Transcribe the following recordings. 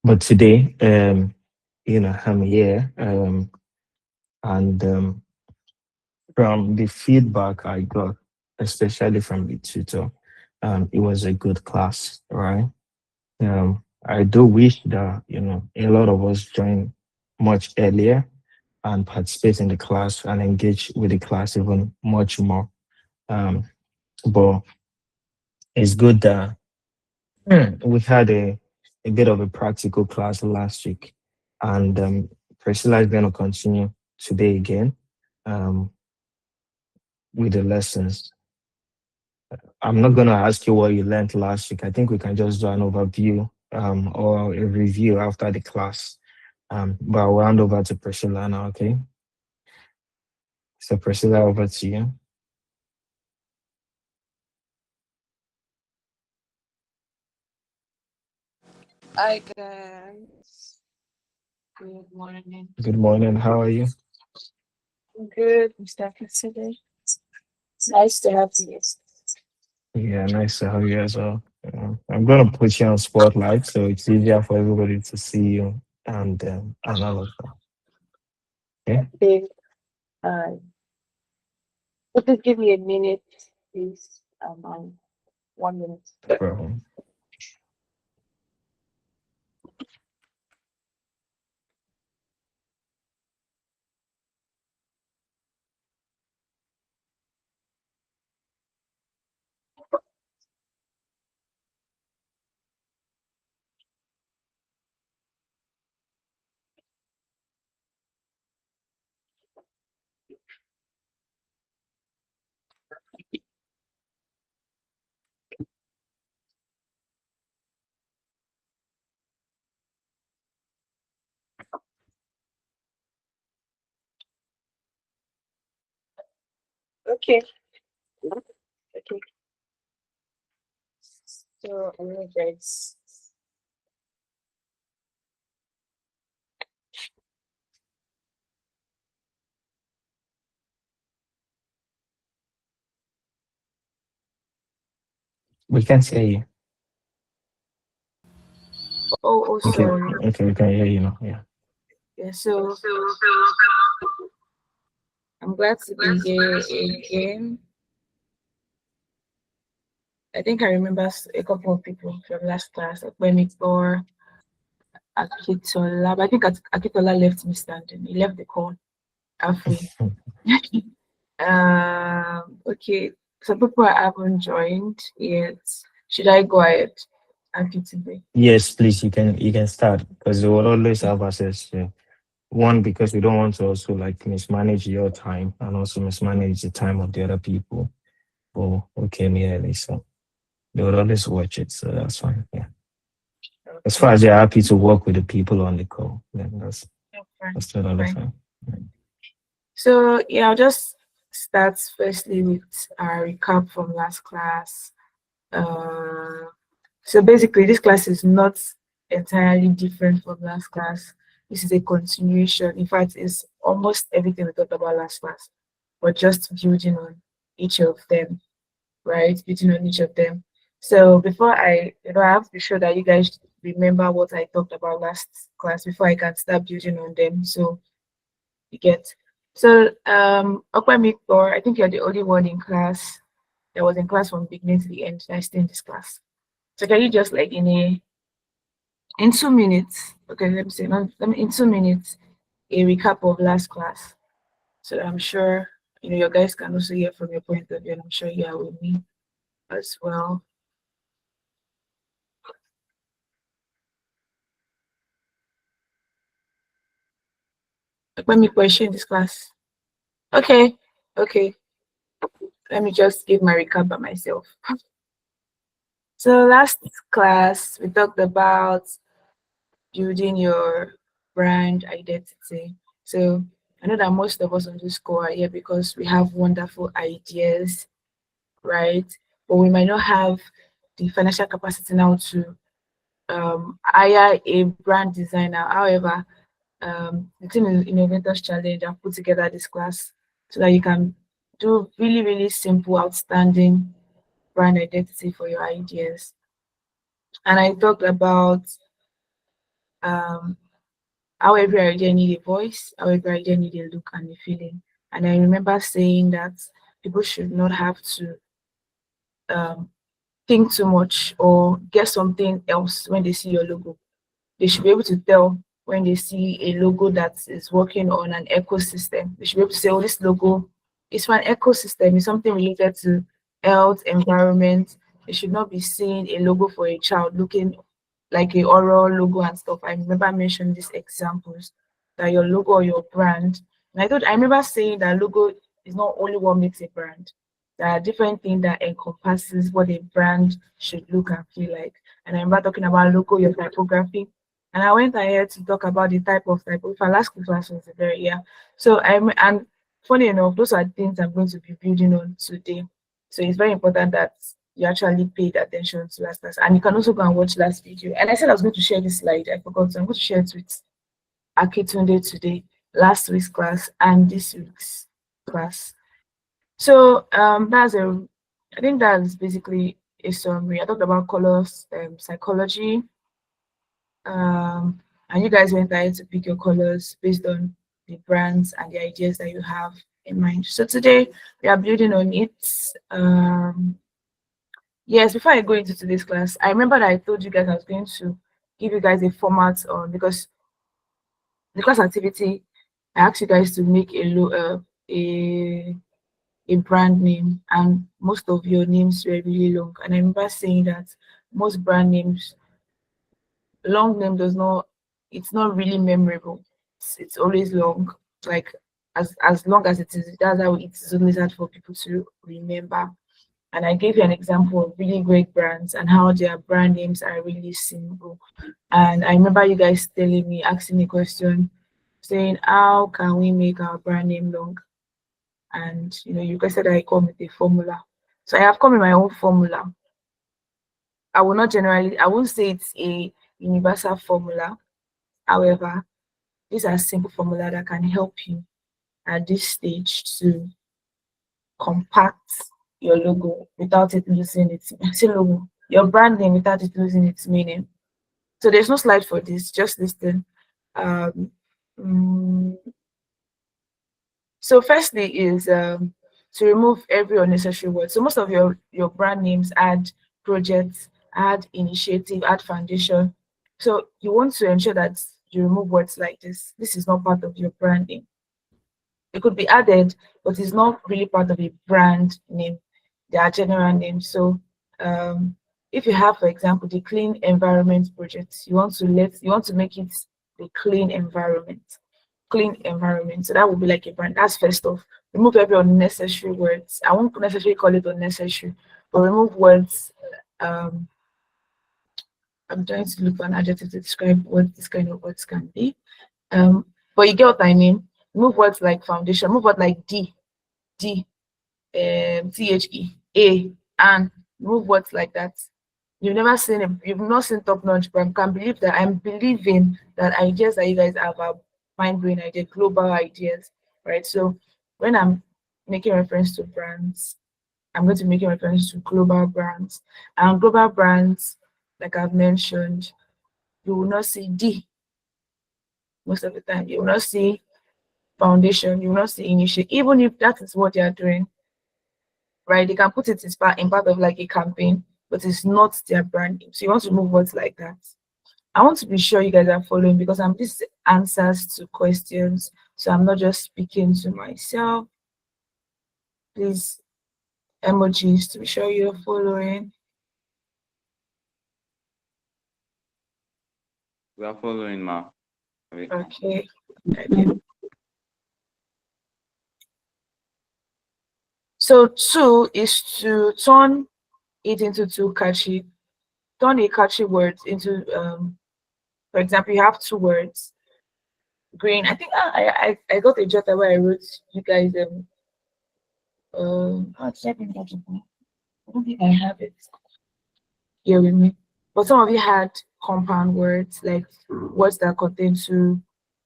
But today, I'm here, and from the feedback I got, especially from the tutor, it was a good class, right? I do wish that a lot of us join much earlier and participate in the class and engage with the class even much more. Um, but it's good that we had a bit of a practical class last week, and Priscilla is going to continue today again um, with the lessons. I'm not going to ask you what you learned last week. I think we can just do an overview or a review after the class. But I'll hand over to Priscilla now, okay? So, Priscilla, over to you. Hi guys, good morning. Good morning. How are you? Good, Mr. Priscilia. It's nice to have you. Yeah, nice to have you as well. I'm going to put you on spotlight so it's easier for everybody to see you and all of that. Okay? Okay, uh, just give me a minute, please. On 1 minute. No problem. Okay, okay. So, guys. We can hear you. Oh, Okay, sorry. okay, we can hear you now. Yeah. Yeah, so I'm glad to be here again. I think I remember a couple of people from last class, like Bemikor, Akitola, but I think Akitola left me standing. He left the call halfway. Okay. Some people haven't joined yet. Should I go ahead and today? Yes, please, you can start because we will always have access to one because we don't want to also like mismanage your time and also mismanage the time of the other people who came here early. So they would always watch it. So that's fine. Yeah. As far Okay. as they're happy to work with the people on the call, then Okay. that's totally Fine. fine. So yeah, I'll just start firstly with a recap from last class. Uh, so basically, this class is not entirely different from last class. This is a continuation. In fact, it's almost everything we talked about last class, but just building on each of them, right? Building on each of them. So before I have to be sure that you guys remember what I talked about last class before I can start building on them. So you get. So Okpemikor, I think you're the only one in class that was in class from beginning to the end. I stay in this class. So can you just like in 2 minutes? Okay, let me say no, let me in 2 minutes a recap of last class. So I'm sure your guys can also hear from your point of view, and I'm sure you are with me as well. Let me question this class. Okay, okay. Let me just give my recap by myself. So last class we talked about building your brand identity. So I know that most of us on this call are here because we have wonderful ideas, right? But we might not have the financial capacity now to hire a brand designer. However, the Teen Innovators Challenge have put together this class so that you can do really, really simple, outstanding brand identity for your ideas. And I talked about Um, how every idea need a voice, how every idea need a look and a feeling. And I remember saying that people should not have to um, think too much or get something else when they see your logo. They should be able to tell when they see a logo that is working on an ecosystem. They should be able to say, oh, this logo is for an ecosystem, it's something related to health, environment. They should not be seeing a logo for a child looking like a oral logo and stuff. I remember mentioning these examples that your logo or your brand. And I remember saying that logo is not only what makes a brand. There are different things that encompasses what a brand should look and feel like. And I remember talking about logo, your typography, and I went ahead to talk about the type of typography. Our last class was very yeah. So and funny enough, those are things I'm going to be building on today. So it's very important that you actually paid attention to last class. And you can also go and watch last video. And I said I was going to share this slide. I forgot. So I'm going to share it with Akitunde today, last week's class and this week's class. So I think that's basically a summary. I talked about colors, psychology, and you guys went ahead to pick your colors based on the brands and the ideas that you have in mind. So today we are building on it. Yes, before I go into today's class, I remember that I told you guys I was going to give you guys a format on because the class activity, I asked you guys to make a brand name, and most of your names were really long. And I remember saying that most brand names, long name does not, it's not really memorable. It's always long, like as long as it is, that's how it is always hard for people to remember. And I gave you an example of really great brands and how their brand names are really simple. And I remember you guys telling me, asking me a question, saying, how can we make our brand name long? And you guys said I come with a formula. So I have come with my own formula. I will not generally, I won't say it's a universal formula. However, these are simple formula that can help you at this stage to compact your logo without it losing its logo, your brand name without it losing its meaning. So there's no slide for this, just listen. Um, mm, so firstly is to remove every unnecessary word. So most of your brand names add projects, add initiative, add foundation. So you want to ensure that you remove words like this. This is not part of your branding. It could be added, but it's not really part of a brand name. They are general names. So if you have, for example, the clean environment project, you want to make it the clean environment. Clean environment. So that would be like a brand. That's first off. Remove every unnecessary words. I won't necessarily call it unnecessary, but remove words. I'm trying to look for an adjective to describe what this kind of words can be. But you get what I mean. Remove words like foundation. Remove words like D, THE, A, and remove words like that. You've not seen top notch, but I can believe that I'm believing that ideas that you guys have are mind blowing ideas, global ideas, right? So when I'm making reference to brands, I'm going to make a reference to global brands. And global brands, like I've mentioned, you will not see D most of the time. You will not see foundation, you will not see initiate, even if that is what they are doing, right? They can put it in part of like a campaign, but it's not their branding. So you want to move words like that. I want to be sure you guys are following because I'm just answers to questions. So I'm not just speaking to myself. Please, emojis to be sure you're following. We are following, ma. Okay. So 2 is to turn it into turn a catchy word into for example, you have 2 words. Green. I think I got a jotter where I wrote you guys how did I bring that up? I don't think I have it here with me. But some of you had compound words, like words that contain 2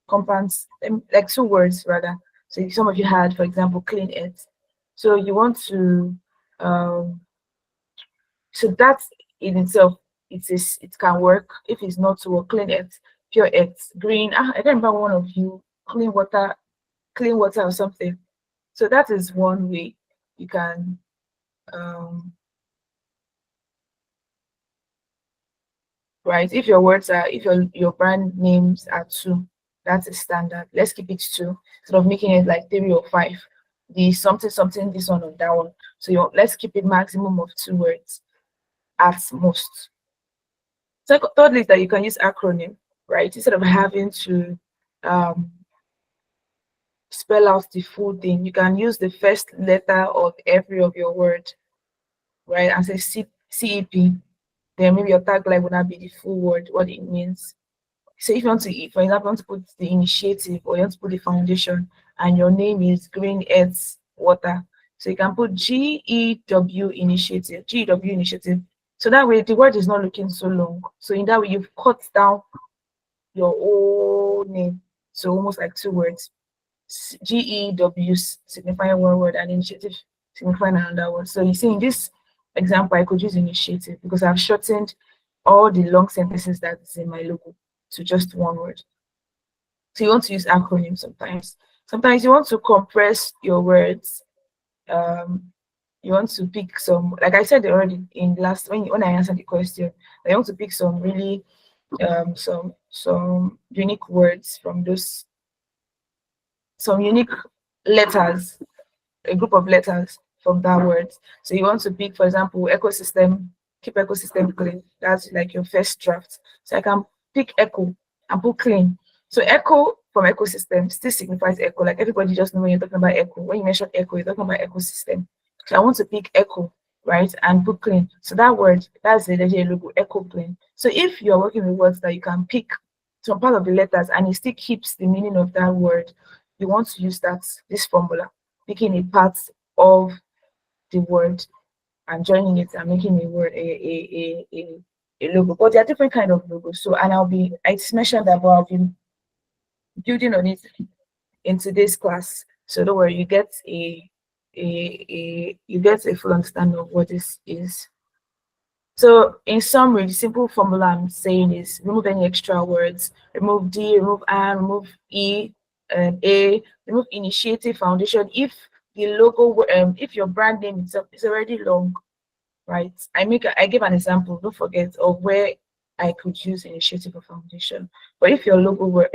compounds, like 2 words rather. So some of you had, for example, clean it. So you want to so that in itself it can work. If it's not to work, clean it. pure earth, green. I can't remember one of you, clean water or something. So that is one way you can um, right. If your words are, if your brand names are two, that's a standard. Let's keep it two instead of making it like three or five. The something something, this one or that one. So let's keep it maximum of two words at most. So thirdly, is that you can use acronym, right? Instead of having to um, spell out the full thing, you can use the first letter of every of your word, right? And say CEP. Then maybe your tagline would not be the full word, what it means. So if you want to, for example, you want to put the initiative or you want to put the foundation and your name is Green Earth Water. So you can put GEW initiative, GEW initiative. So that way the word is not looking so long. So in that way you've cut down your whole name. So almost like two words. GEW signifying one word and initiative signifying another word. So you see in this example, I could use initiative because I've shortened all the long sentences that's in my logo to just one word. So you want to use acronyms sometimes. Sometimes you want to compress your words. Um, you want to pick some, like I said already in last when I answered the question, I want to pick some really some unique words from those some unique letters, a group of letters from that word. So you want to pick, for example, ecosystem, keep ecosystem clean. That's like your first draft. So I can pick echo and put clean. So echo from ecosystem still signifies echo. Like everybody just know when you're talking about echo. When you mention echo, you're talking about ecosystem. So I want to pick echo, right, and put clean. So that word, that's the logo, echo clean. So if you're working with words that you can pick some part of the letters and it still keeps the meaning of that word, you want to use this formula, picking a part of the word and joining it and making a word a logo. But there are different kind of logos. So and I just mentioned that, but I'll be building on it in today's class. So don't worry, you get you get a full understanding of what this is. So in summary, the simple formula I'm saying is remove any extra words, remove D, remove and, remove E and A, remove initiative foundation. If the logo, if your brand name itself is already long, right? I give an example, don't forget, of where I could use initiative or foundation. But if your logo were,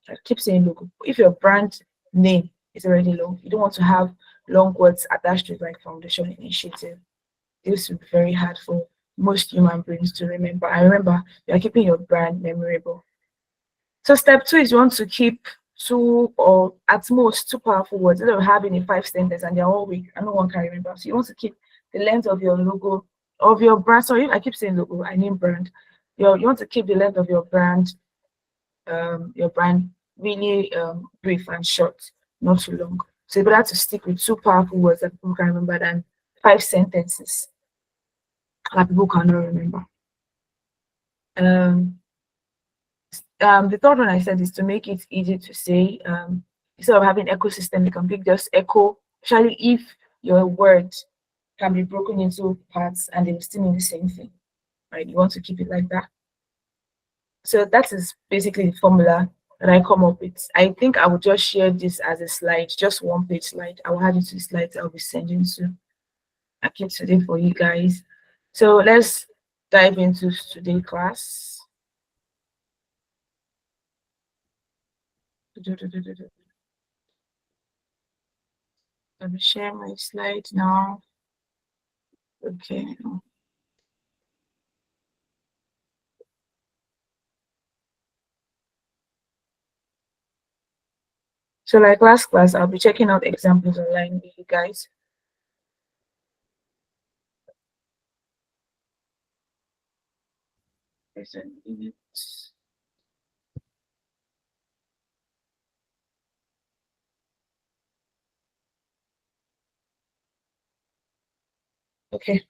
I keep saying logo, if your brand name is already long, you don't want to have long words attached to it like foundation initiative. This will be very hard for most human brains to remember. And remember, you are keeping your brand memorable. So step two is you want to keep two or at most two powerful words instead of having a five sentence and they're all weak and no one can remember. So you want to keep the length of your logo, of your brand. Sorry, I keep saying logo, I mean brand. You want to keep the length of your brand really brief and short, not too long. So you better to stick with two powerful words that people can remember than five sentences that people cannot remember. Um, the third one I said is to make it easy to say. Instead of having ecosystem, you can pick just echo, especially if your word can be broken into parts and they will still mean the same thing, right? You want to keep it like that. So that is basically the formula that I come up with. I think I will just share this as a slide, just one page slide. I will add it to the slides I'll be sending to Aki today for you guys. So let's dive into today's class. Let me share my slide now. Okay. So like last class, I'll be checking out examples online with you guys. Okay.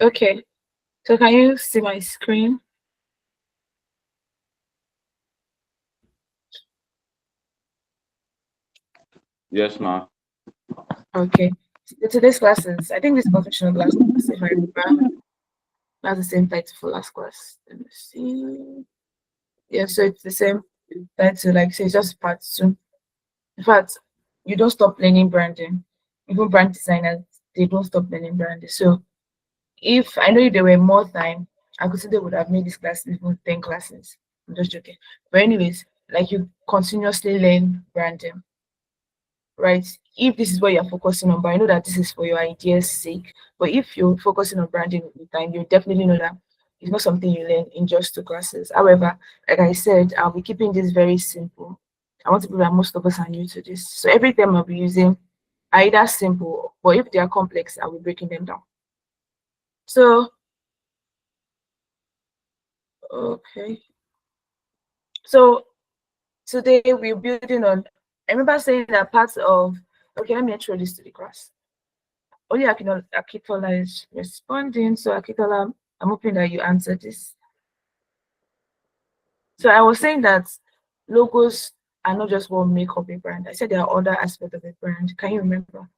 Okay. So can you see my screen? Yes, ma'am. Okay. So today's classes, I think this is professional class, if I remember. That's the same title for last class. Let me see. Yeah, so it's the same title, like say it's just part two. In fact, you don't stop learning branding. Even brand designers, they don't stop learning branding. So if I know if there were more time, I could say they would have made this class even 10 classes. I'm just joking. But anyways, like you continuously learn branding, right? If this is what you're focusing on, but I know that this is for your idea's sake. But if you're focusing on branding with time, you definitely know that it's not something you learn in just two classes. However, like I said, I'll be keeping this very simple. I want to prove that most of us are new to this. So every time I'll be using either simple, but if they are complex, I'll be breaking them down. So, okay. So today we're building on, I remember saying that parts of, okay, let me intro this to the class. Only Akitola is responding. So Akitola, I'm hoping that you answered this. So I was saying that logos are not just what make up a brand. I said there are other aspects of a brand. Can you remember?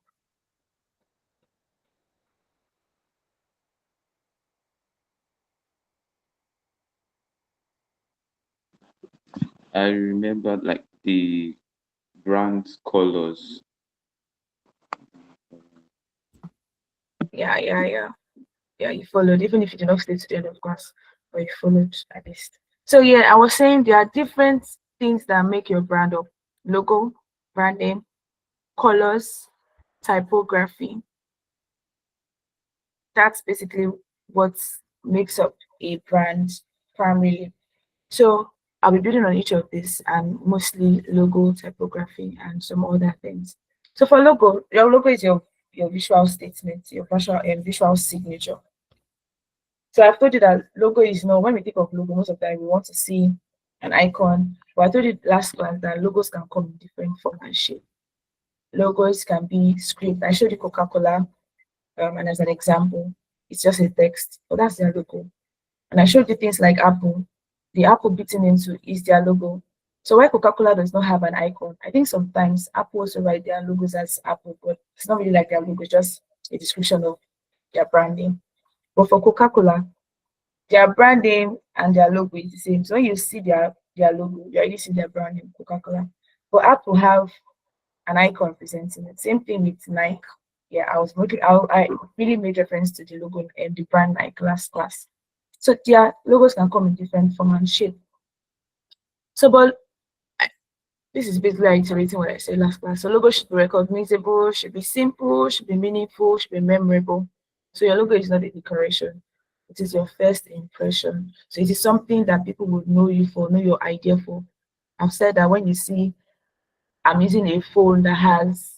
I remember like the brand colors. Yeah. Yeah, you followed, even if you did not stay to the end of class, but you followed at least. So yeah, I was saying there are different things that make your brand up. Logo, brand name, colors, typography. That's basically what makes up a brand primarily. So I'll be building on each of this and mostly logo, typography, and some other things. So for logo, your logo is your visual statement, your visual signature. So I've told you that logo is not, when we think of logo, most of the time we want to see an icon. But I told you last class that logos can come in different form and shape. Logos can be script. I showed you Coca-Cola, and as an example, it's just a text, but that's their logo. And I showed you things like Apple. The apple bitten into is their logo. So why Coca-Cola does not have an icon? I think sometimes Apple also write their logos as Apple, but it's not really like their logo, it's just a description of their branding. But for Coca-Cola, their brand name and their logo is the same. So when you see their logo, you already see their brand name, Coca-Cola. But Apple have an icon presenting it. Same thing with Nike. Yeah, I really made reference to the logo and the brand Nike last class. So their logos can come in different form and shape. So, but this is basically iterating what I said last class. So logo should be recognizable, should be simple, should be meaningful, should be memorable. So your logo is not a decoration. It is your first impression. So it is something that people would know you for, know your idea for. I've said that when you see, I'm using a phone that has,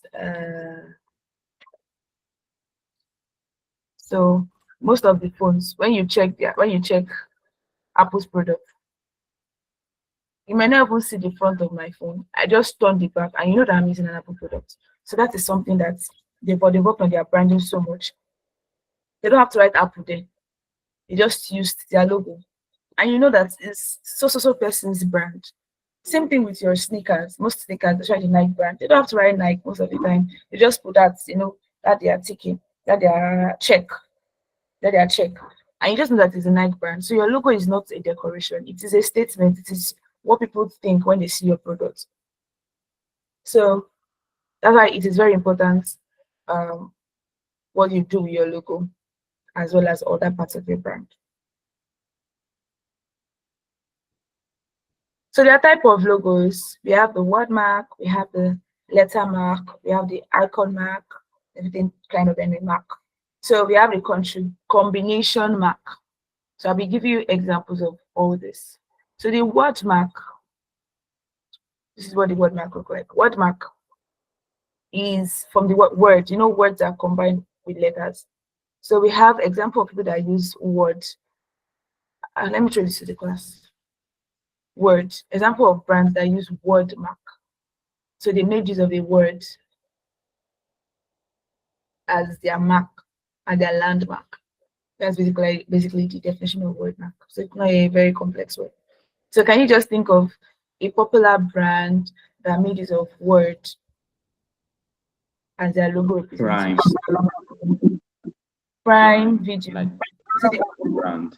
so most of the phones, when you check Apple's product, you might not even see the front of my phone. I just turn the back, and you know that I'm using an Apple product. So that is something that they work on their branding so much. They don't have to write Apple there. They just used their logo, and you know that it's so person's brand. Same thing with your sneakers. Most sneakers, they try the Nike brand. They don't have to write Nike most of the time. They just put that, that they are ticking, that they are check, that they are check. And you just know that it's a Nike brand. So your logo is not a decoration. It is a statement. It is what people think when they see your product. So that's why it is very important um, what you do with your logo as well as other parts of your brand. So there are type of logos. We have the word mark, we have the letter mark, we have the icon mark, everything kind of any mark. So we have the country combination mark. So I'll be giving you examples of all this. So the word mark, this is what the word mark look like. Word mark is from the word, words are combined with letters. So we have example of people that use words. Let me show this to the class. Word. Example of brands that use word mark. So they made use of a word as their mark and their landmark. That's basically the definition of wordmark. So it's not a very complex word. So can you just think of a popular brand that made use of word as their logo Prime, representation? Prime Video. like Is it the brand.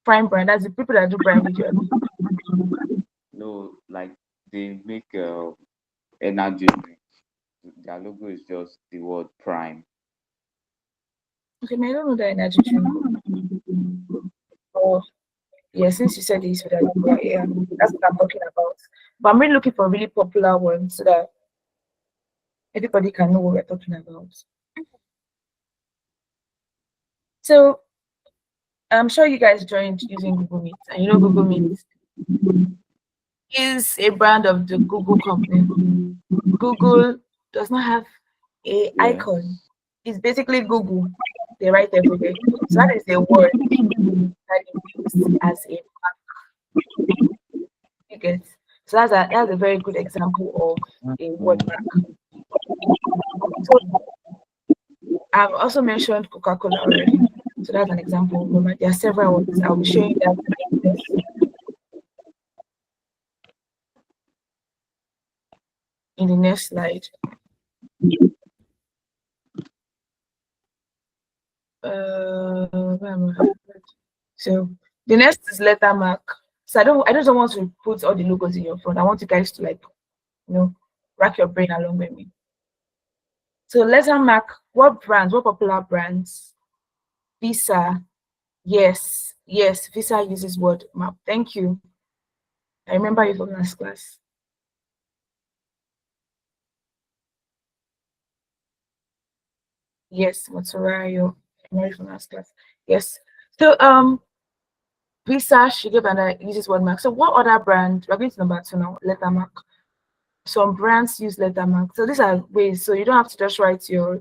Prime brand? That's the people that do Prime Video. No, like they make energy drink. Their logo is just the word prime. Okay, man, I don't know that energy drink. Oh, yeah, since you said this, yeah, that's what I'm talking about. But I'm really looking for a really popular one so that everybody can know what we're talking about. So I'm sure you guys joined using Google Meet, and you know Google Meet is a brand of the Google company. Google does not have a Yeah. icon. It's basically Google. They write everywhere. So that is a word that is used as a mark. You get. So that's a very good example of a word mark. So I've also mentioned Coca-Cola already. So that's an example. There are several ones. I'll be showing that in the next slide. Where am I? So the next is lettermark. So I just don't want to put all the logos in your front. I want you guys to rack your brain along with me. So lettermark, what popular brands? Visa. Yes, Visa uses word map. Thank you. I remember you from last class. Yes, Motorola, Mary from last class. Yes. So Visa, uses wordmark. So what other brand? We're going to number 2 now, lettermark. Some brands use lettermark. So these are ways. So you don't have to just write so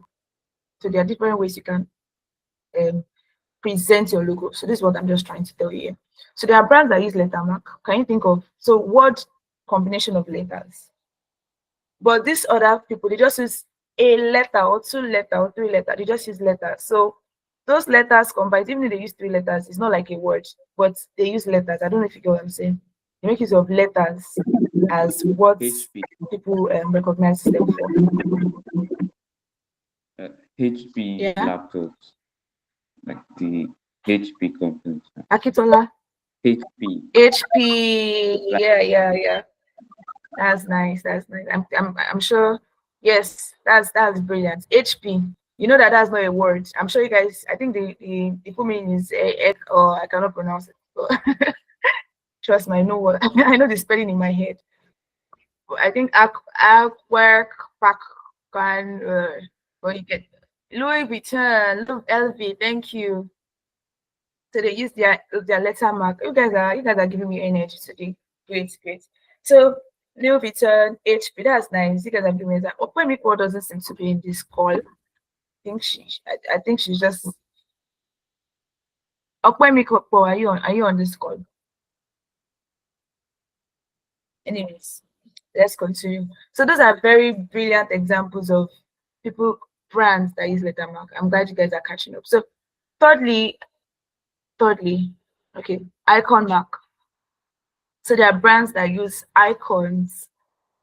there are different ways you can present your logo. So this is what I'm just trying to tell you here. So there are brands that use lettermark. Can you think of word combination of letters? But these other people, they just use a letter or 2 letter or 3 letter. They just use letters. So those letters combined, even if they use 3 letters, it's not like a word, but they use letters. I don't know if you get what I'm saying. They make use of letters as what HP. people recognize them for. HP Yeah. laptops, like the HP company. Akitola. HP. HP. Yeah. That's nice. I'm sure. Yes, that's brilliant. HP. You know that's not a word. I'm sure you guys. I think the full meaning is or I cannot pronounce it. So trust me, I know what I know the spelling in my head. But I think work pack can. But you get Louis Vuitton, LV. Thank you. So they use their lettermark. You guys are giving me energy today. Great. So Louis Vuitton, HP, that's nice. You guys are giving me that. Opemiko doesn't seem to be in this call. I think she's just Opemiko. Are you on this call? Anyways, let's continue. So those are very brilliant examples of brands that use lettermark. I'm glad you guys are catching up. So thirdly, okay, icon mark. So there are brands that use icons.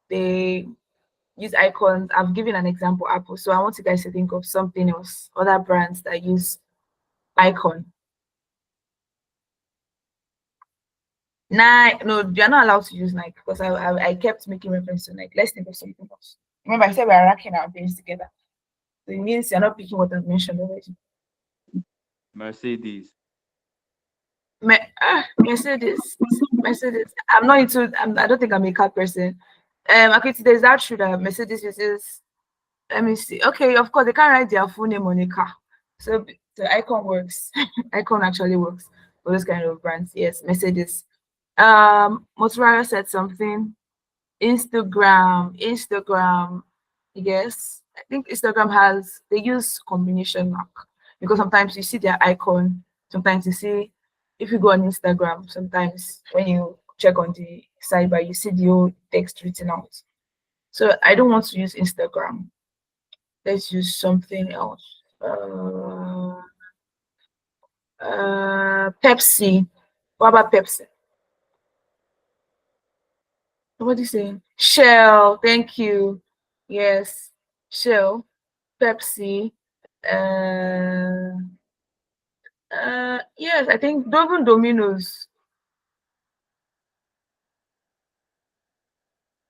They use icons. I've given an example, Apple. So I want you guys to think of something else, other brands that use icon. No, you're not allowed to use Nike because I kept making reference to Nike. Let's think of something else. Remember, I said we're racking our brains together. So it means you're not picking what I've mentioned already. Mercedes. Mercedes. I'm not into. I don't think I'm a car person. Okay, there's that true that Mercedes uses. Let me see. Okay, of course they can't write their full name on a car, so the icon works. Icon actually works for those kind of brands. Yes, Mercedes. Motorola said something. Instagram. Yes, I think Instagram they use combination mark because sometimes you see their icon. Sometimes you see if you go on Instagram. Sometimes when you check on the sidebar, you see the old text written out. So I don't want to use Instagram. Let's use something else. Pepsi. What about Pepsi? What do you say? Shell. Thank you. Yes, Shell, Pepsi. Yes, I think even Domino's.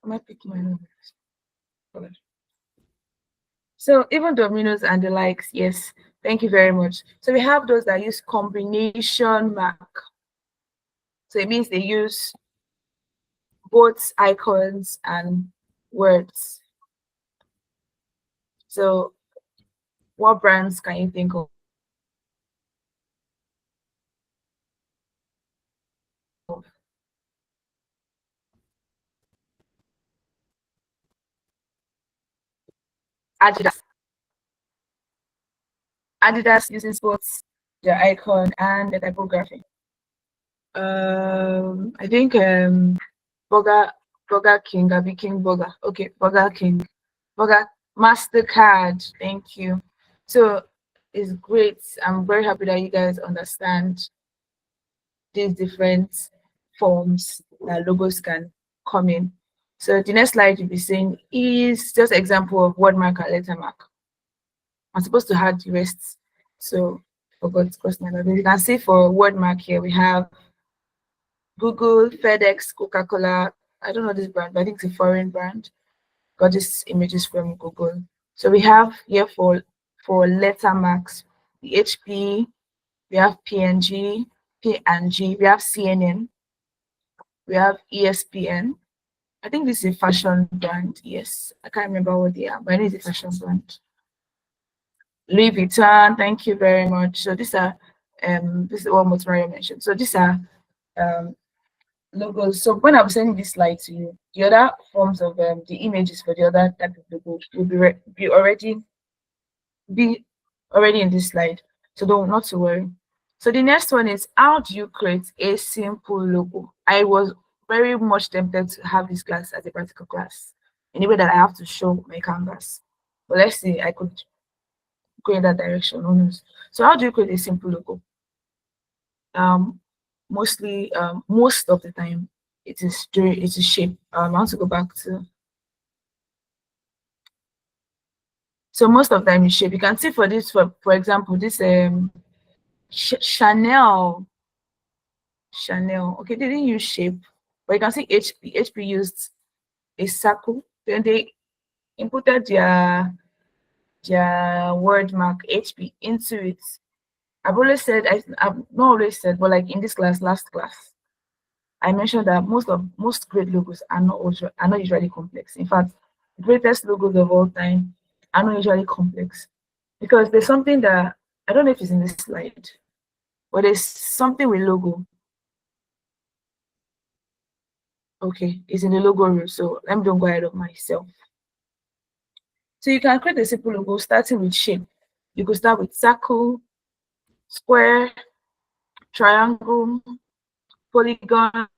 Am I picking my nose? So even Domino's and the likes, yes. Thank you very much. So we have those that use combination mark. So it means they use both icons and words. So what brands can you think of? Adidas. Adidas using sports, their icon and the typography. I think Burger Burger King, I'll be King Burger. Okay, Burger King. Burger Mastercard. Thank you. So it's great. I'm very happy that you guys understand these different forms that logos can come in. So the next slide you'll be seeing is just example of wordmark and lettermark. I'm supposed to have the rest, so forgot to cross my line. You can see for wordmark here we have Google, FedEx, Coca-Cola. I don't know this brand, but I think it's a foreign brand. Got these images from Google. So we have here for lettermarks, the HP, we have PNG, P&G, we have CNN, we have ESPN. I think this is a fashion brand. Yes, I can't remember what they are, but I know it's a fashion brand. Louis Vuitton, thank you very much. So these are this is what Mario mentioned. So these are logos. So when I'm sending this slide to you, the other forms of the images for the other type of logo will be already in this slide. So don't not to worry. So the next one is, how do you create a simple logo? I was very much tempted to have this class as a practical class in a way that I have to show my canvas. But let's see, I could go in that direction. Who knows? So how do you create a simple logo? Mostly, most of the time, it's a shape. I want to go back to. So most of the time, it's shape. You can see for this, for example, this Chanel. Okay, they didn't use shape, but you can see HP used a circle. Then they inputted their word mark HP into it. I've not always said, but like in this class, last class, I mentioned that most great logos are not usually complex. In fact, the greatest logos of all time are not usually complex, because there's something that I don't know if it's in this slide, but there's something with logo. Okay, it's in the logo rule, so let me don't go ahead of myself. So you can create a simple logo starting with shape. You could start with circle, square, triangle, polygon,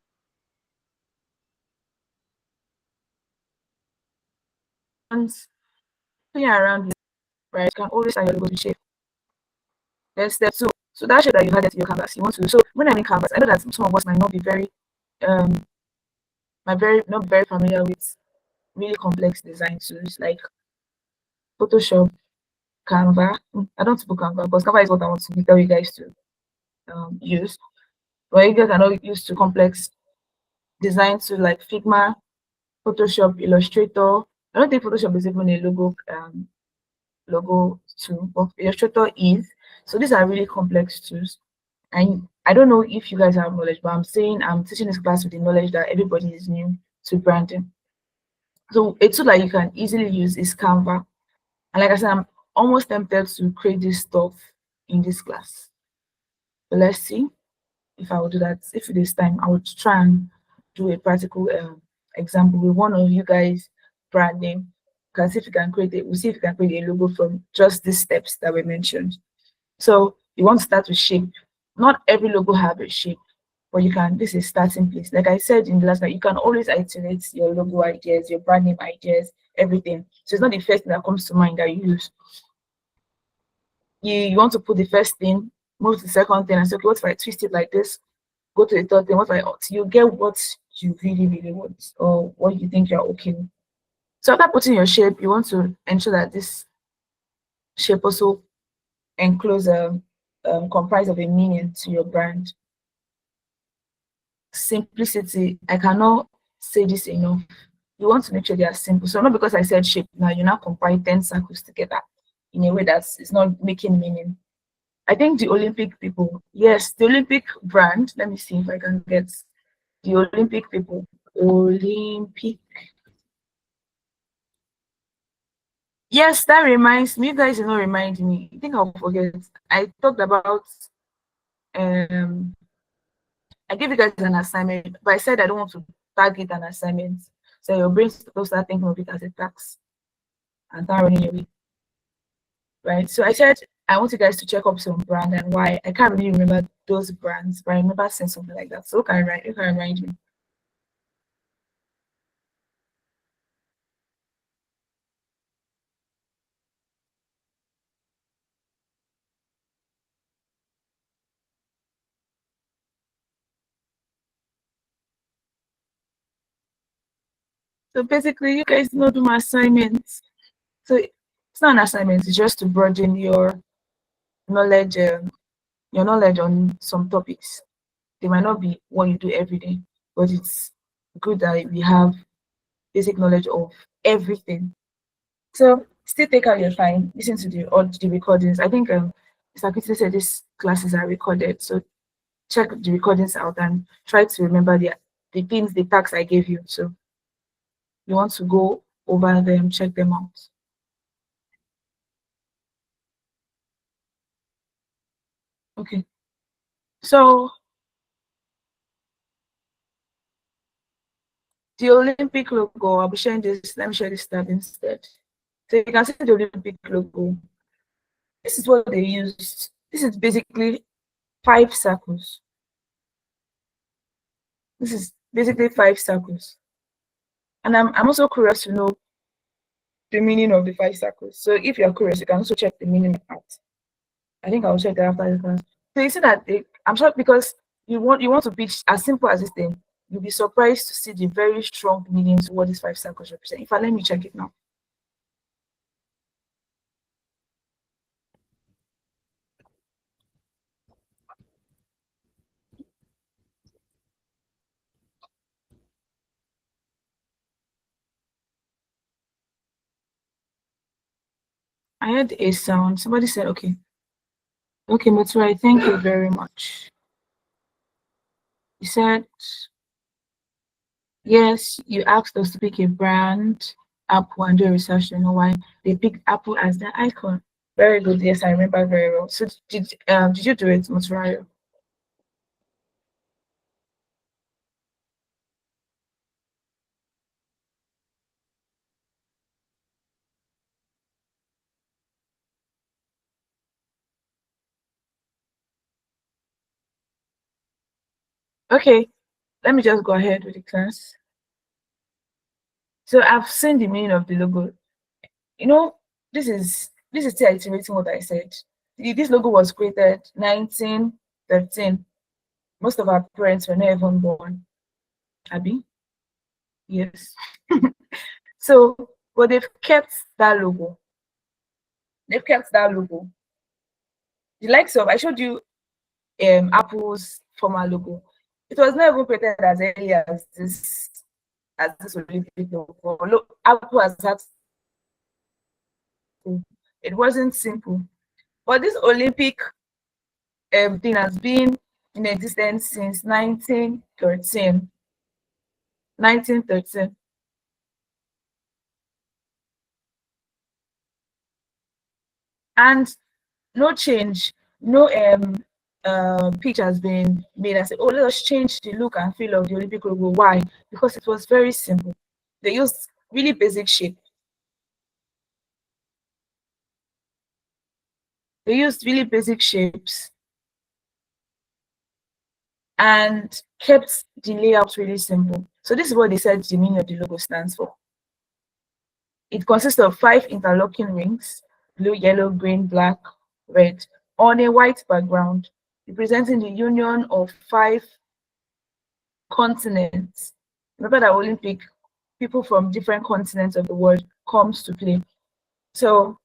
around, right? You can always start your logo with shape. Then step two. So that shape that you added to your canvas, you want to. So when I mean canvas, I know that some of us might not be very not very familiar with really complex design tools like Photoshop, Canva. I don't book Canva because Canva is what I want to tell you guys to use. But you guys are not used to complex design tools like Figma, Photoshop, Illustrator. I don't think Photoshop is even a logo tool, but Illustrator is. So these are really complex tools. And I don't know if you guys have knowledge, but I'm saying I'm teaching this class with the knowledge that everybody is new to branding. So a tool that you can easily use is Canva. And like I said, I'm almost tempted to create this stuff in this class. But let's see if I will do that. If it is time, I would try and do a practical example with one of you guys brand name. Can see if you can create it. We'll see if you can create a logo from just these steps that we mentioned. So you want to start with shape. Not every logo have a shape, but you can. This is starting place. Like I said in the last night, you can always iterate your logo ideas, your brand name ideas, everything. So it's not the first thing that comes to mind that you use. You want to put the first thing move to the second thing and say, okay, what if I twist it like this? Go to the third thing. What if I, you get what you really, really want, or what you think you're okay with. So after putting your shape, you want to ensure that this shape also comprise of a meaning to your brand. Simplicity, I cannot say this enough. You want to make sure they are simple. So not because I said shape, now you now compile 10 circles together in a way that is not making meaning. I think the Olympic people, yes, the Olympic brand, let me see if I can get the Olympic people. Olympic. Yes, that reminds me. You guys did not remind me. I think I'll forget. I talked about I gave you guys an assignment, but I said I don't want to tag it an assignment. So your brain will start thinking of it as a task and start running away. Right. So I said I want you guys to check up some brand and why. I can't really remember those brands, but I remember saying something like that. So you can remind me. So basically, you guys know do my assignments. So it's not an assignment, it's just to broaden knowledge, your knowledge on some topics. They might not be what you do every day, but it's good that we have basic knowledge of everything. So still take out your time, listen to all the recordings. I think Mr. Peter said these classes are recorded, so check the recordings out and try to remember the things, the tasks I gave you. So you want to go over them, check them out. Okay. So the Olympic logo, I'll be sharing this. Let me share this tab instead. So you can see the Olympic logo. This is what they used. This is basically 5 circles. This is basically 5 circles. And I'm also curious to know the meaning of the 5 circles. So if you're curious, you can also check the meaning out. I think I'll check that after the class. So you see that I'm sure because you want to pitch as simple as this thing, you'll be surprised to see the very strong meanings to what these 5 circles represent. If I let me check it now. I heard a sound. Somebody said, okay. Okay, Maturai, thank you very much. You said, yes, you asked us to pick a brand, Apple, and do a research to know why they picked Apple as their icon. Very good. Yes, I remember very well. So did you do it, Maturai? Okay, let me just go ahead with the class. So I've seen the meaning of the logo. You know, this is still iterating what I said. This logo was created 1913. Most of our parents were not even born. Abby? Yes. So, but they've kept that logo. They've kept that logo. The likes of, I showed you Apple's former logo. It was not even created as early as this Olympic logo. Look, Apple has had, it wasn't simple. But this Olympic thing has been in existence since 1913. 1913. And no change, no pitch has been made and say, oh, let us change the look and feel of the Olympic logo. Why? Because it was very simple. They used really basic shape. They used really basic shapes and kept the layout really simple. So this is what they said the meaning of the logo stands for. It consists of 5 interlocking rings, blue, yellow, green, black, red, on a white background, representing the union of 5 continents. Remember that Olympic, people from different continents of the world comes to play. So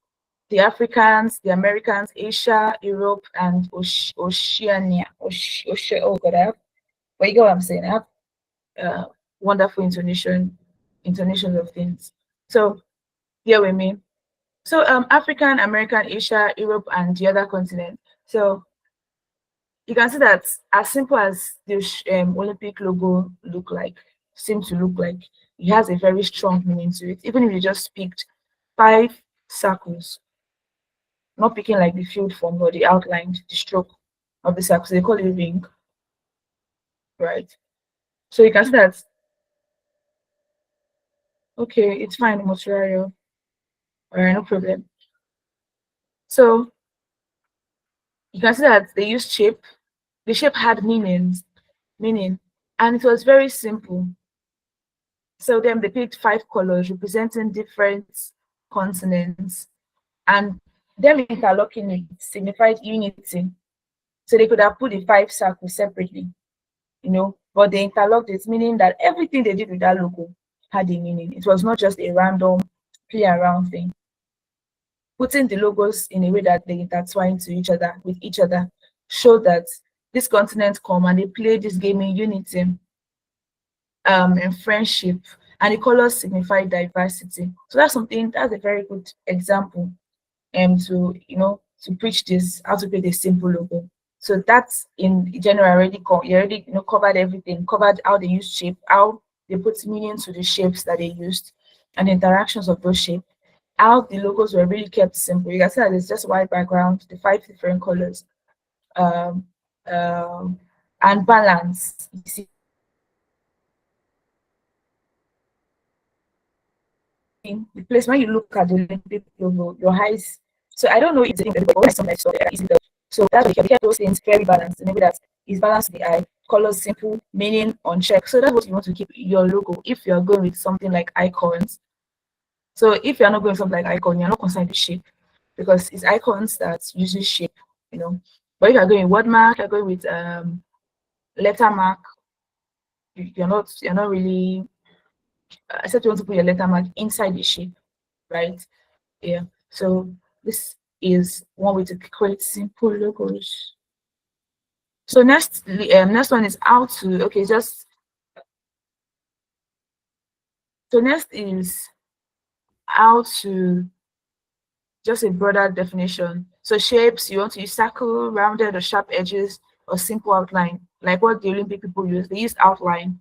the Africans, the Americans, Asia, Europe, and Oceania. Oh God, but you get what I'm saying. I have wonderful intonations of things. So here with me. So African, American, Asia, Europe, and the other continent. So you can see that as simple as the Olympic logo seems to look like, it has a very strong meaning to it. Even if you just picked 5 circles, not picking like the field form or the outline, the stroke of the circle, so they call it ring, right? So you can see that, okay, it's fine, Mostrario. All right, no problem. So you can see that they used shape. The shape had meaning, and it was very simple. So then they picked 5 colors representing different continents, and them interlocking it signified unity. So they could have put the 5 circles separately, but they interlocked it, meaning that everything they did with that logo had a meaning. It was not just a random play around thing. Putting the logos in a way that they intertwine with each other, show that these continents come and they play this game in unity, and friendship, and the colors signify diversity. So that's a very good example to preach this, how to create a simple logo. So that's in general already covered everything, covered how they use shape, how they put meaning to the shapes that they used, and the interactions of those shapes, how the logos were really kept simple. You can see that it's just white background, the 5 different colors, um, and balance. You see, the place when you look at the Olympic logo, your eyes. So I don't know if it's but when I saw it, easy. So that's why we kept those things very balanced. In a way that is balanced to the eye, colors simple, meaning on check. So that's what you want to keep your logo if you're going with something like icons. So if you're not going with something like icon, you're not concerned with shape, because it's icons that uses shape. But if you're going with wordmark, you're going with lettermark, you're not really, except you want to put your lettermark inside the shape, right? Yeah. So this is one way to create simple logos. So next one is how to so next is how to just a broader definition. So shapes, you want to use circle, rounded or sharp edges, or simple outline, like what the Olympic people use. They use outline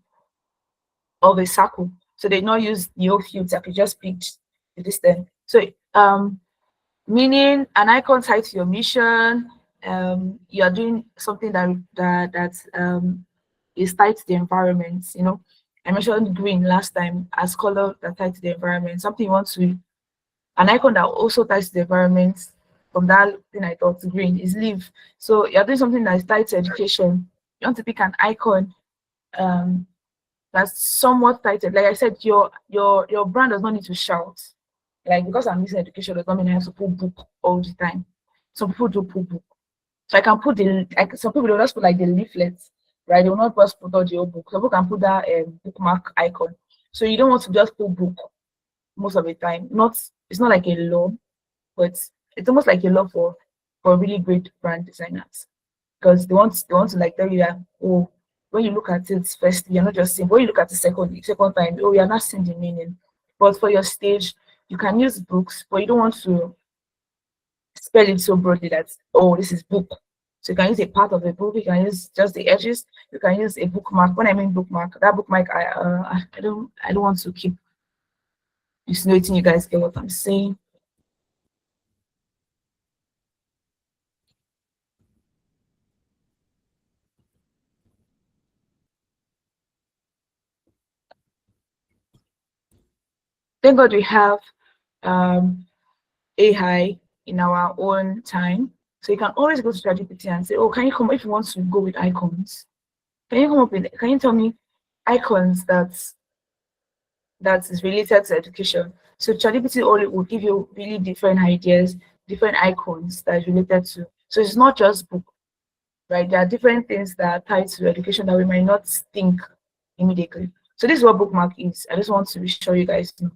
of a circle. So they not use the whole field circle, just picked the distance. So meaning an icon tied to your mission. You are doing something that is tied to the environment. I mentioned green last time as color that tied to the environment. Something you want to, an icon that also ties to the environment. From that thing I thought green is leave. So you're doing something that is tied to education. You want to pick an icon that's somewhat tied to, like I said, your brand does not need to shout. Like, because I'm using education does not mean I have to put book all the time. Some people do put book. So I can put some people will just put like the leaflets, right? They will not just put all the whole book. Some people can put that bookmark icon. So you don't want to just put book most of the time. It's not like a law, but it's almost like a law for really great brand designers, because they want to like tell you that, oh, when you look at it first, you're not just seeing. When you look at the second time, oh, you're not seeing the meaning. But for your stage, you can use books, but you don't want to spell it so broadly that, oh, this is book. So you can use a part of the book. You can use just the edges. You can use a bookmark. When I mean bookmark, that bookmark, I don't want to keep insinuating. You guys get what I'm saying. Thank God we have AI in our own time. So you can always go to ChatGPT and say, oh, can you come, if you want to go with icons, can you tell me icons that is related to education? So ChatGPT only will give you really different ideas, different icons that is related to. So it's not just book, right? There are different things that are tied to education that we might not think immediately. So this is what bookmark is. I just want to be sure you guys know.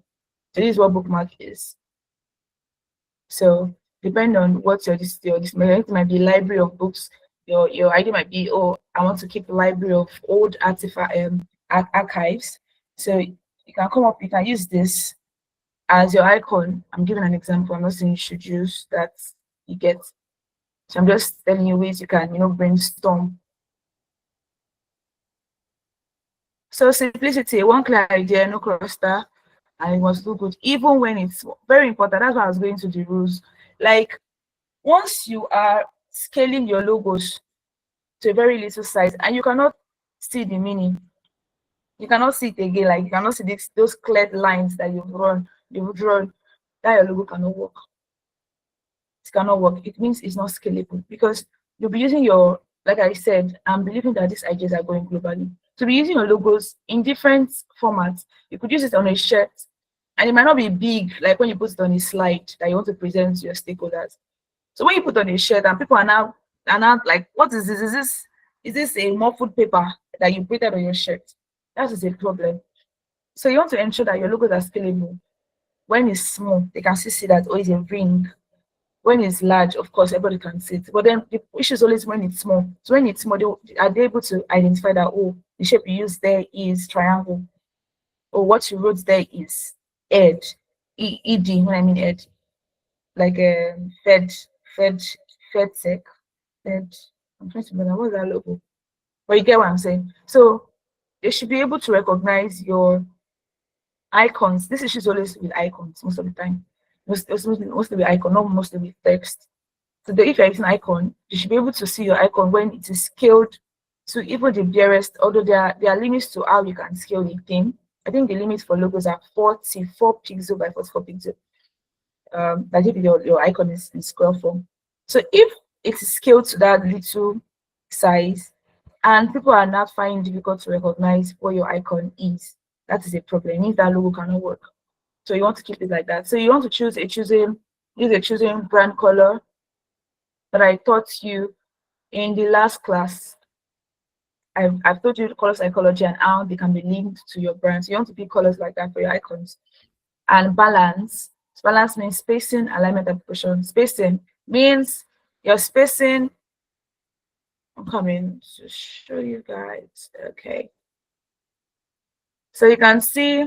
So this is what bookmark is. So depending on what your it might be library of books. Your idea might be, oh, I want to keep a library of old artifact archives. So you can come up, you can use this as your icon. I'm giving an example. I'm not saying you should use that, you get. So I'm just telling you ways you can, brainstorm. So simplicity, one clear idea, no cluster, and it must look good, even when it's very important. That's why I was going to the rules. Like, once you are scaling your logos to a very little size and you cannot see the meaning, you cannot see it again, like you cannot see those clear lines that you've drawn, that your logo cannot work. It cannot work. It means it's not scalable, because you'll be using your, like I said, I'm believing that these ideas are going globally. So be using your logos in different formats. You could use it on a shirt, and it might not be big, like when you put it on a slide that you want to present to your stakeholders. So when you put on a shirt and people are now like, what is this? Is this a muffled paper that you printed on your shirt? That is a problem. So you want to ensure that your logos are scalable. When it's small, they can still see that, oh, it's a ring. When it's large, of course, everybody can see it. But then the issue is always when it's small. So when it's small, are they able to identify that, oh, the shape you use there is triangle, or what you wrote there is ed, ed. When I mean ed, like fed, fed, fed. I'm trying to remember what's that logo. But you get what I'm saying. So they should be able to recognize your icons. This issue is always with icons most of the time. Mostly with icon, not mostly with text. So if you're using icon, you should be able to see your icon when it is scaled to even the barest, although there are limits to how you can scale the thing. I think the limit for logos are 44 pixel by 44 pixel. Like if your icon is in scroll form. So if it is scaled to that little size and people are not finding it difficult to recognize what your icon is, that is a problem. It means that logo cannot work. So you want to keep it like that. So you want to use a choosing brand color that I taught you in the last class. I've taught you color psychology and how they can be linked to your brand. So you want to pick colors like that for your icons. And balance. Balance means spacing, alignment, and proportion. Spacing means your spacing. I'm coming to show you guys. Okay. So you can see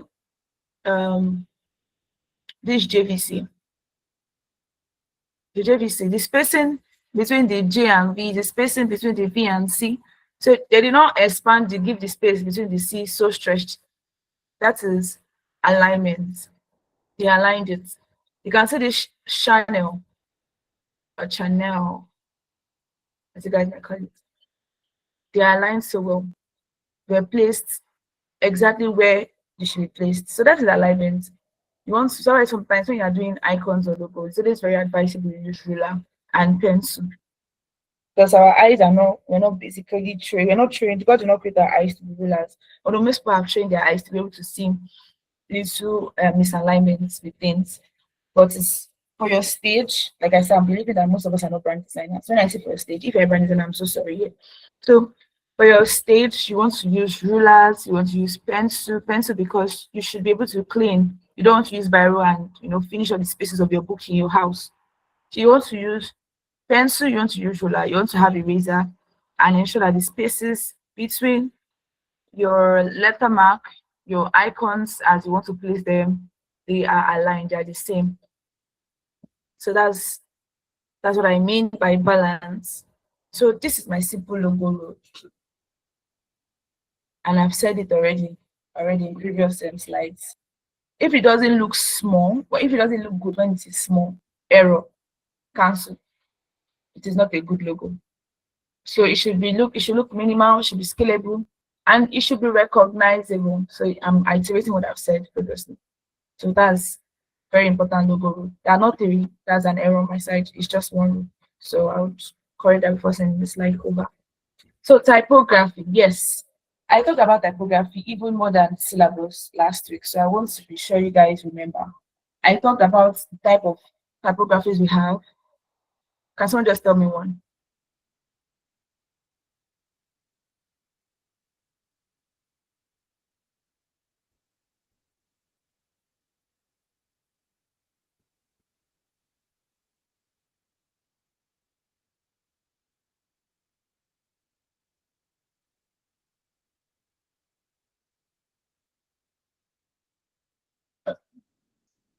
this JVC. The JVC, the spacing between the J and V, the spacing between the V and C. So they did not expand to give the space between the C so stretched. That is alignment. They aligned it. You can see this channel, as you guys might call it. They are aligned so well. They're placed exactly where they should be placed. So that is alignment. You want to, so sometimes when you are doing icons or logos, it is very advisable to use ruler and pencil. Because our eyes are not, we're not basically trained, we're not trained, God did not create our eyes to be rulers. Although most people have trained their eyes to be able to see little misalignments with things. But it's for your stage, like I said, I'm believing that most of us are not brand designers. When I say for your stage, if you're a brand designer, I'm so sorry. Yeah. So for your stage, you want to use rulers, you want to use pencil because you should be able to clean. You don't want to use biro and finish all the spaces of your book in your house. So you want to use pencil, you want to use ruler, you want to have eraser, and ensure that the spaces between your letter mark, your icons as you want to place them, they are aligned, they are the same. So that's what I mean by balance. So this is my simple logo, and I've said it already in previous slides. If it doesn't look small, or if it doesn't look good when it is small, error, cancel. It is not a good logo. So it should look minimal, it should be scalable, and it should be recognizable. So I'm iterating what I've said previously. So that's very important logo rule. There are not three, that's an error on my side. It's just one rule. So I would correct that before sending the slide over. So typography, yes. I talked about typography even more than syllabus last week. So I want to be sure you guys remember. I talked about the type of typographies we have. Can someone just tell me one?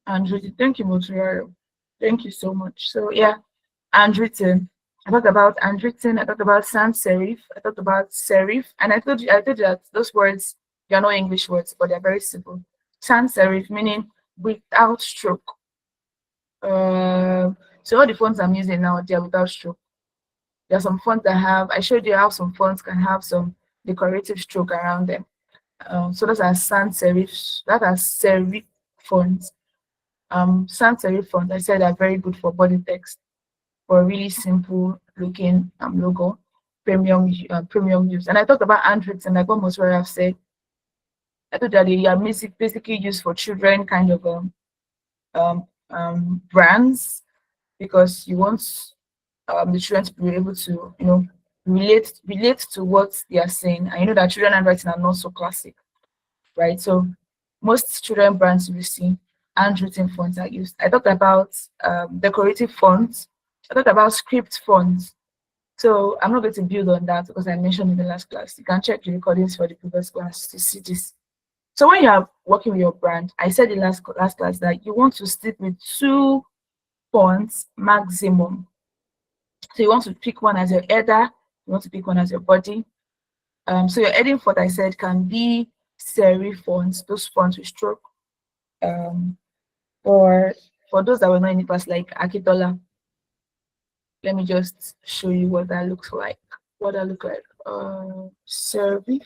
Handwritten. Thank you, Motoriaro. Thank you so much. So yeah, handwritten. I talked about handwritten. I talked about sans serif. I talked about serif, and I told you that those words, they are not English words, but they're very simple. Sans serif meaning without stroke. So all the fonts I'm using now, they're without stroke. There are some fonts that have. I showed you how some fonts can have some decorative stroke around them. So those are sans serif. That are serif fonts. Sans serif fonts, I said, are very good for body text, for really simple looking logo, premium use. And I talked about handwritten, like what most have said. I thought that they are basically used for children kind of brands, because you want the children to be able to, relate to what they are saying. And you know that children handwriting are not so classic, right? So most children brands you will see handwritten fonts are used. I talked about decorative fonts. I talked about script fonts. So I'm not going to build on that because I mentioned in the last class. You can check the recordings for the previous class to see this. So when you are working with your brand, I said in last class that you want to stick with 2 fonts maximum. So you want to pick one as your header, you want to pick one as your body. So your heading font, I said, can be serif fonts, those fonts with stroke. For those that were not in the class, like Akitola, let me just show you what that looks like. What that look like. Serif.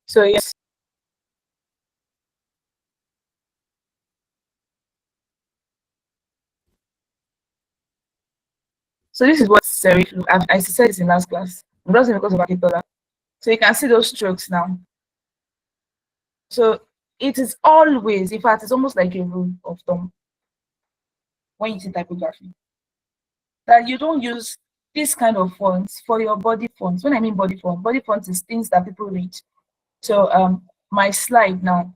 So yes. So this is what serif look. I said this in last class. I'm just because of Akitola. So you can see those strokes now. So it is always, in fact, it's almost like a rule of thumb when you see typography, that you don't use this kind of fonts for your body fonts. When I mean body font is things that people read. So my slide now,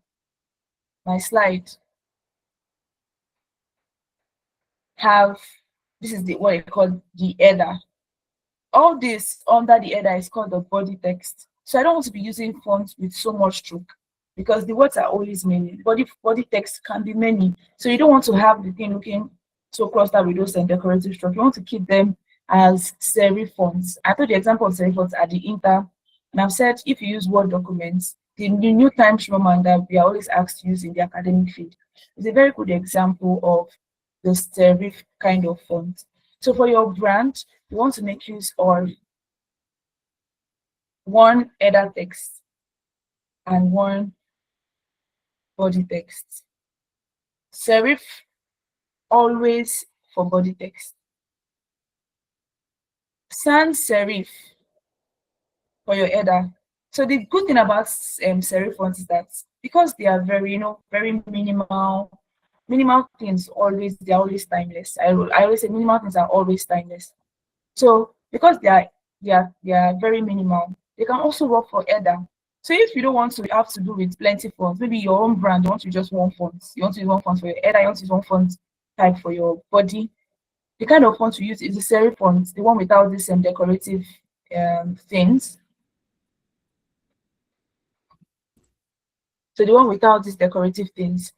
have, this is what I call the header. All this under the header is called the body text. So I don't want to be using fonts with so much stroke, because the words are always many. Body text can be many. So you don't want to have the thing looking so clustered with those and decorative stroke. You want to keep them as serif fonts. I thought the example of serif fonts are the Inter. And I've said if you use Word documents, the New Times Roman that we are always asked to use in the academic field is a very good example of the serif kind of font. So for your brand, you want to make use of one header text and one body text. Serif always for body text. Sans serif for your header. So the good thing about serif fonts is that because they are very, very minimal things, they're always timeless. I always say minimal things are always timeless. So because they are very minimal, they can also work for header. So if you don't want to have to do with plenty fonts, maybe your own brand, you want to use just one font. You want to use one font for your header, you want to use one font type for your body. The kind of font you use is the serif font, the one without these decorative things. So the one without these decorative things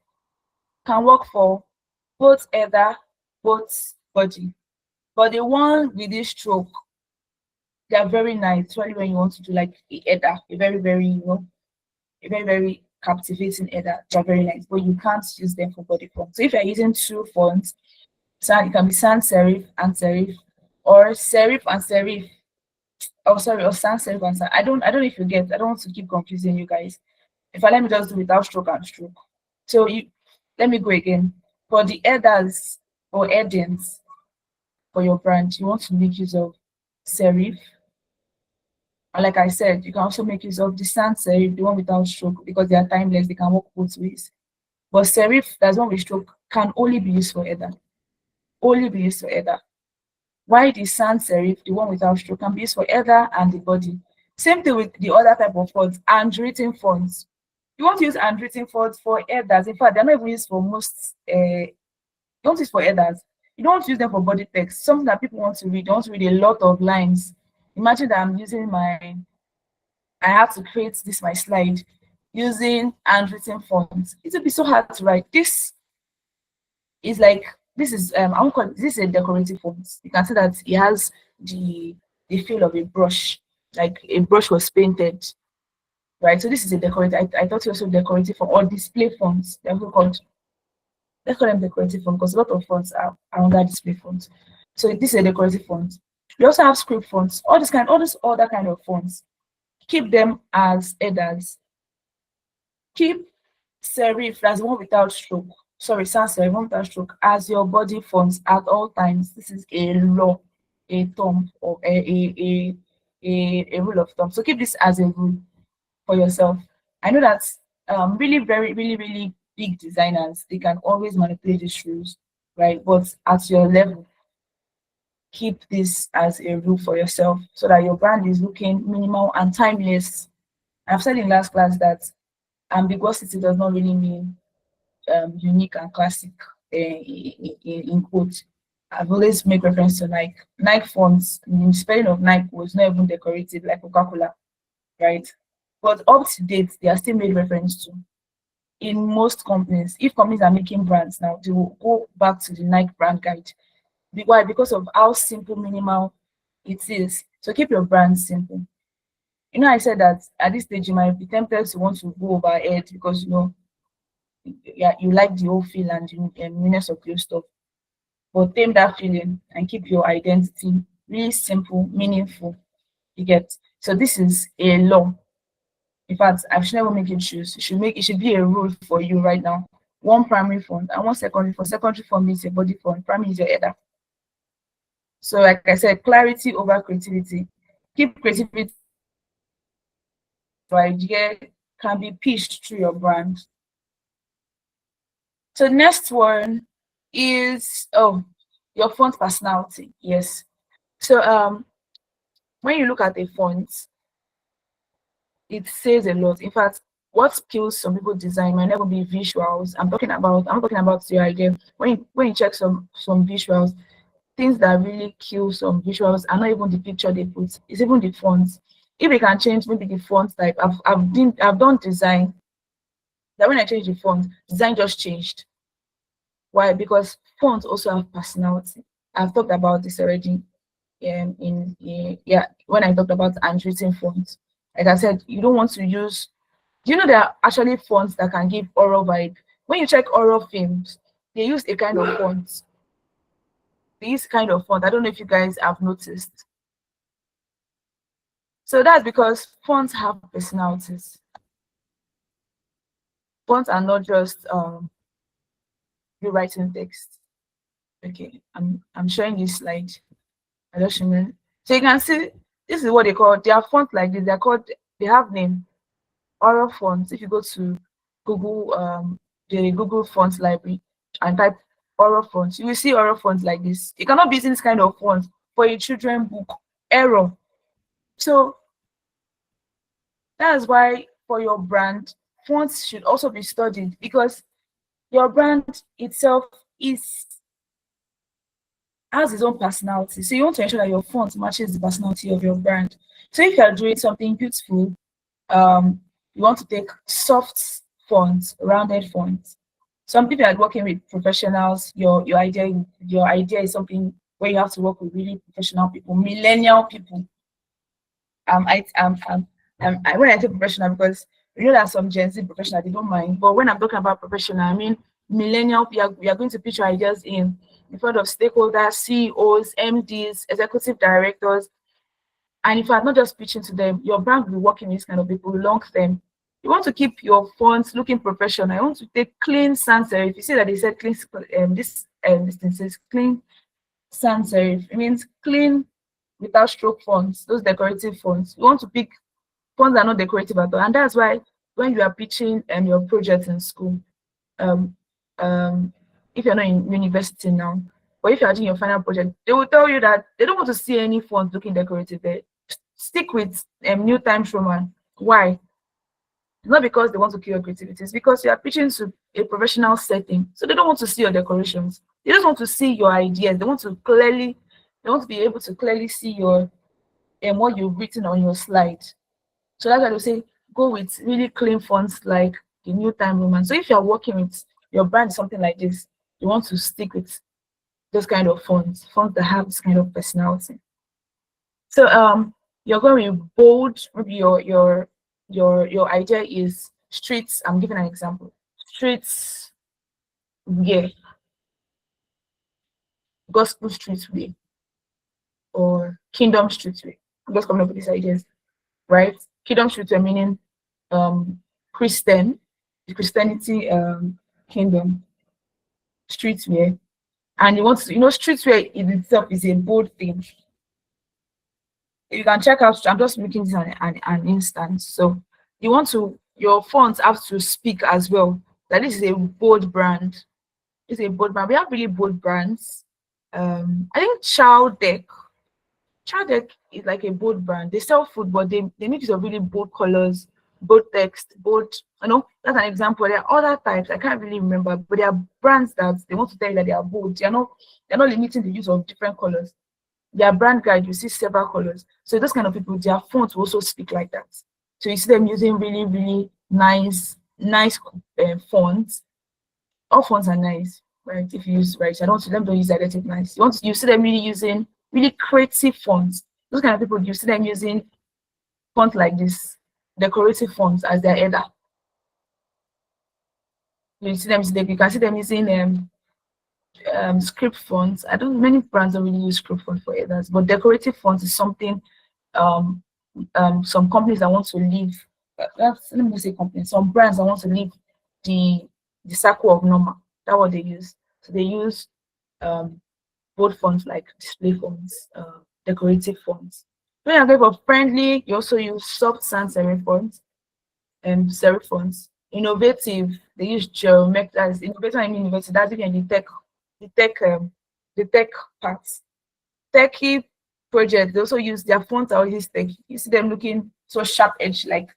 can work for both header, both body. But the one with this stroke, they are very nice, especially when you want to do like a header, a very, very, a very, very captivating header. They're very nice, but you can't use them for body font. So if you're using 2 fonts, so it can be sans serif and serif. or serif and serif. Oh, sorry, or sans serif and sans. I don't know if you get. I don't want to keep confusing you guys. If I let me just do without stroke and stroke. So you let me go again. For the headers or headings for your brand, you want to make use of serif. And like I said, you can also make use of the sans serif, the one without stroke, because they are timeless, they can work both ways. But serif, that's one with stroke, can only be used for header. Only be used for header. Why the sans serif, the one without stroke, can be used for header and the body. Same thing with the other type of fonts, handwritten fonts. You want to use handwritten fonts for headers. In fact, they're not even used for most. Don't use for headers. You don't use them for body text. Something that people want to read. They want to read a lot of lines. Imagine that I'm using my. I have to create this my slide using handwritten fonts. It will be so hard to write. This is like this is I won't call it, this is a decorative font. You can see that it has the feel of a brush, like a brush was painted, right? So this is a decorative. I thought it was also decorative font or display fonts. They're also called. Let's call them decorative font because a lot of fonts are under display fonts. So this is a decorative font. We also have script fonts. All this other kind of fonts. Keep them as headers. Keep serif, that's the one without stroke. Sorry, sans serif, one without stroke, as your body fonts at all times. This is a law, a thumb, or a rule of thumb. So keep this as a rule for yourself. I know that really very really big designers, they can always manipulate these rules, right? But at your level, keep this as a rule for yourself so that your brand is looking minimal and timeless. I've said in last class that ambiguity does not really mean unique and classic in quotes. I've always made reference to Nike. Nike fonts, the spelling of Nike was not even decorated like Coca-Cola, right? But up to date, they are still made reference to. In most companies, if companies are making brands now, they will go back to the Nike brand guide. Why? Because of how simple, minimal it is. So keep your brand simple. You know, I said that at this stage you might be tempted to want to go overhead because yeah, you like the whole feel and the newness of your stuff. But tame that feeling and keep your identity really simple, meaningful. You get. So this is a law. In fact, I should never make you choose. It should be a rule for you right now. One primary font and one secondary font. Secondary font means your body font. Primary is your header. So like I said, clarity over creativity. Keep creativity. So idea can be pitched through your brand. So the next one is your font personality. Yes. So when you look at a font, it says a lot. In fact, what kills some people design might never be visuals. I'm not talking about your idea. When you check some visuals, things that really kill some visuals are not even the picture they put, it's even the fonts. If they can change maybe the font type, I've done design that when I change the font, design just changed. Why? Because fonts also have personality. I've talked about this already when I talked about handwritten fonts. Like I said, you don't want to use. Do you know there are actually fonts that can give oral vibe? When you check oral films, they use a kind of font. They use kind of font. I don't know if you guys have noticed. So that's because fonts have personalities. Fonts are not just rewriting text. Okay, I'm showing this slide. I just remember. So you can see this is what they call. They are fonts like this. They have name. Oral fonts. If you go to Google, the Google Fonts library and type oral fonts, you will see oral fonts like this. You cannot be using this kind of font for a children book. Error. So that's why for your brand, fonts should also be studied because your brand itself has its own personality. So you want to ensure that your font matches the personality of your brand. So if you are doing something beautiful, you want to take soft fonts, rounded fonts. Some people are working with professionals. Your idea is something where you have to work with really professional people, millennial people. When I say professional, because you know that some Gen Z professional they don't mind, but when I'm talking about professional, I mean millennial. We are going to pitch your ideas in in front of stakeholders, CEOs, MDs, executive directors. And if you're not just pitching to them, your brand will be working with these kind of people long term. You want to keep your fonts looking professional. I want to take clean sans serif. You see that they said clean, this thing says clean sans serif. It means clean without stroke fonts, those decorative fonts. You want to pick fonts that are not decorative at all. And that's why when you are pitching your project in school, um, um, if you're not in university now, but if you're doing your final project, they will tell you that they don't want to see any fonts looking decorative there. Stick with New Times Roman. Why? Not because they want to kill your creativity, it's because you are pitching to a professional setting. So they don't want to see your decorations. They just want to see your ideas. They want to be able to clearly see your and what you've written on your slide. So that's why they say go with really clean fonts like the New Time Roman. So if you're working with your brand, something like this, you want to stick with those kind of fonts that have this kind of personality. So you're going with bold. Maybe your idea is streets. I'm giving an example. Streets wear, gospel streets wear, or kingdom streets wear. I'm just coming up with these ideas, right? Kingdom streets wear meaning Christian, the Christianity kingdom streets wear. And you want to, streetwear in itself is a bold thing. You can check out, I'm just making this an instance. So you want to, your fonts have to speak as well. That this is a bold brand. It's a bold brand. We have really bold brands. I think Chowdeck is like a bold brand. They sell food, but they make use of really bold colors, bold text, bold, that's an example. There are other types, I can't really remember, but there are brands that they want to tell you that they are bold. They're not limiting the use of different colors. Their brand guide, you see several colors. So those kind of people, their fonts will also speak like that. So you see them using really, really nice fonts. All fonts are nice, right? If you use right, I don't want to them don't use identity nice. You see them really using really creative fonts. Those kind of people, you see them using fonts like this, decorative fonts as their header. You can see them using script fonts. Many brands don't really use script fonts for headers, but decorative fonts is something some companies that want to leave. Let me say companies. Some brands that want to leave the circle of normal. That's what they use. So they use bold fonts like display fonts, decorative fonts. When you're going for friendly, you also use soft sans serif fonts and serif fonts. Innovative, they use geometric. That's innovative. I mean innovative. That's even the tech parts. Techie projects, they also use their fonts are always tech. You see them looking so sharp edge, like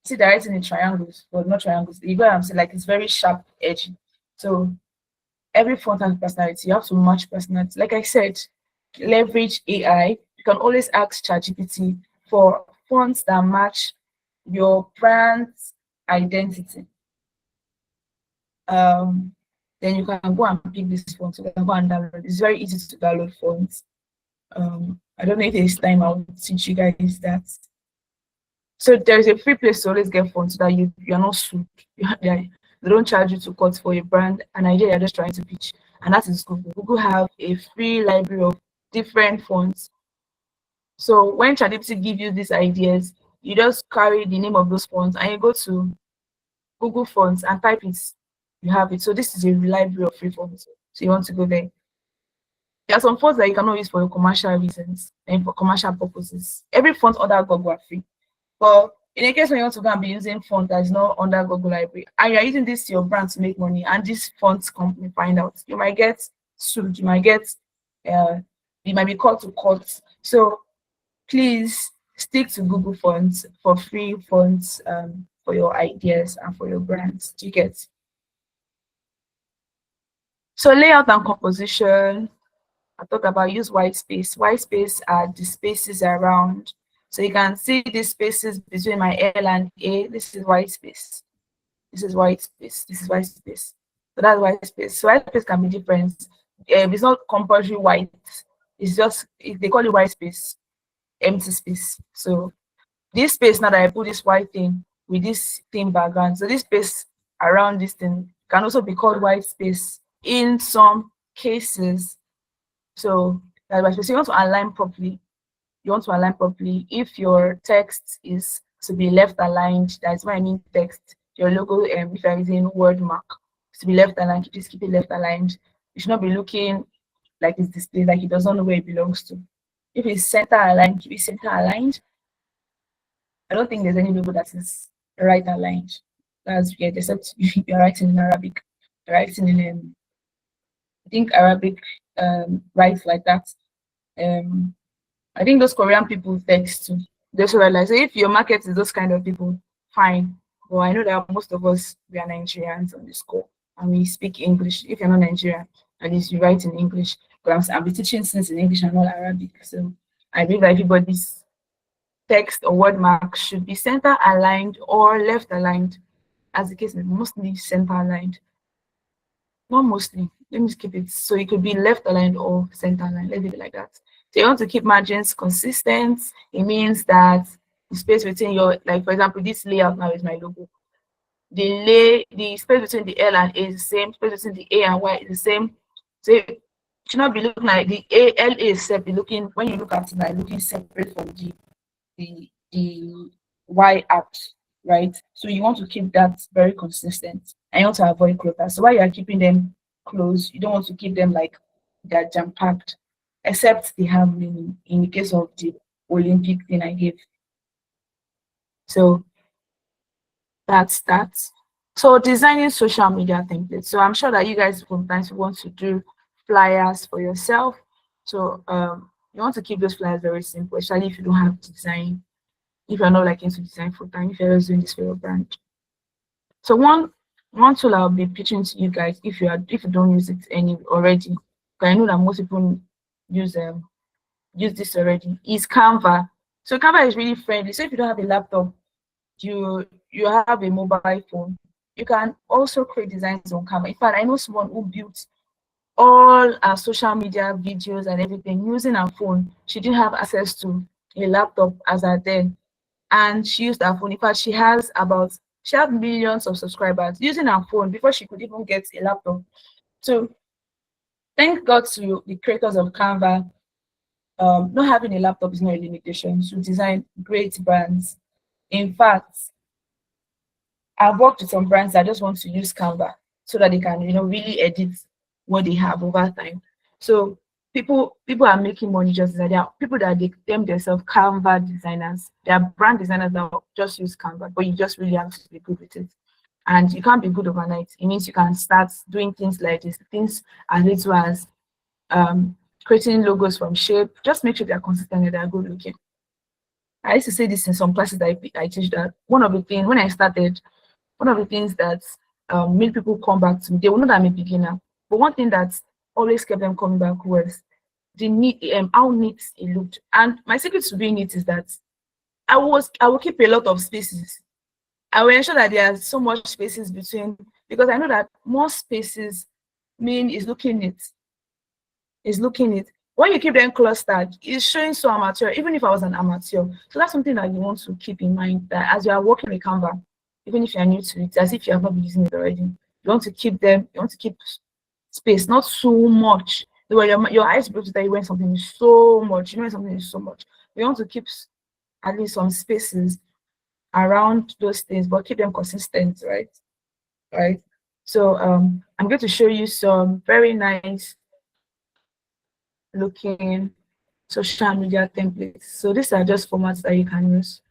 see they're writing in triangles, but not triangles. You go and say like it's very sharp edge. So every font has personality. You have to match personality. Like I said, leverage AI. You can always ask ChatGPT for fonts that match your brand's identity. Then you can go and pick this font. So you can go and download. It's very easy to download fonts. I don't know if it's time I'll teach you guys that. So there's a free place to always get fonts so that you're not sued. They don't charge you to cut for a brand, an idea you're just trying to pitch. And that is Google. Google have a free library of different fonts. So when ChatGPT gives you these ideas, you just carry the name of those fonts and you go to Google Fonts and type it. You have it. So this is a library of free fonts. So you want to go there. There are some fonts that you cannot use for commercial reasons and for commercial purposes. Every font under Google are free. But in a case when you want to go and be using font that is not under Google Library, and you're using this to your brand to make money, and this font company find out, you might get sued, you might be called to court. So please stick to Google Fonts for free fonts for your ideas and for your brands. Do you get? So layout and composition. I talk about use white space. White space are the spaces around. So you can see these spaces between my L and A. This is white space. This is white space. This is white space. So that's white space. So white space can be different. It's not compulsory white. It's just, they call it white space, empty space. So this space, now that I put this white thing with this thing background, so this space around this thing can also be called white space in some cases. So you want to align properly. You want to align properly. If your text is to be left aligned, that's what I mean text. Your logo, if you're using wordmark, to be left aligned, just keep it left aligned. You should not be looking like it's displayed, like it doesn't know where it belongs to. If it's center aligned, keep it center aligned. I don't think there's any logo that is right aligned. That's weird, except if you're writing in Arabic. You're writing in I think Arabic writes like that. I think those Korean people text too. They should realize, so if your market is those kind of people, fine. But I know that most of us, we are Nigerians on this call and we speak English. If you're not Nigerian, at least you write in English. But I've been teaching since in English and not Arabic. So I believe that everybody's text or word mark should be center aligned or left aligned, as the case is, mostly center aligned. Not mostly. Let me keep it. So it could be left aligned or center aligned. Let's leave it like that. So you want to keep margins consistent. It means that the space between your, like for example, this layout now is my logo. The space between the L and A is the same. Space between the A and Y is the same. So it should not be looking like the L is separate. Looking when you look at it, like looking separate from the Y out, right? So you want to keep that very consistent, and you want to avoid clutter. So while you are keeping them close, you don't want to keep them like they're jam packed, except they have meaning. In the case of the Olympic thing I gave, so that's that. So designing social media templates. So I'm sure that you guys sometimes want to do flyers for yourself. So you want to keep those flyers very simple, especially if you don't have design. If you're not like into design full time, if you're just doing this for your brand. So one tool I'll be pitching to you guys, if you don't use it any already, because I know that most people use this already, is Canva. So Canva is really friendly. So if you don't have a laptop, you have a mobile phone, you can also create designs on Canva. In fact, I know someone who built all our social media videos and everything using her phone. She didn't have access to a laptop as at then, and she used her phone. In fact, she has millions of subscribers using her phone before she could even get a laptop. So thank God to the creators of Canva. Not having a laptop is not a limitation to design great brands. In fact, I've worked with some brands that just want to use Canva so that they can, really edit what they have over time. So people are making money just that. There are people that they themselves Canva designers. There are brand designers that just use Canva, but you just really have to be good with it. And you can't be good overnight. It means you can start doing things like this, things as little as creating logos from shape. Just make sure they're consistent and they're good looking. I used to say this in some classes that I teach, that one of the things when I started, one of the things that made people come back to me, they will know that I'm a beginner, but one thing that always kept them coming back was the neat, how neat it looked. And my secret to being neat is that I will keep a lot of spaces. I will ensure that there are so much spaces between, because I know that more spaces mean is looking neat. When you keep them clustered, it's showing so amateur, even if I was an amateur. So that's something that you want to keep in mind, that as you are working with Canva, even if you're new to it, as if you have not been using it already, you want to keep space, not so much. Your eyes will tell you when something is so much, when something is so much. You want to keep at least some spaces around those things, but keep them consistent, right? Right. So I'm going to show you some very nice looking social media templates. So these are just formats that you can use.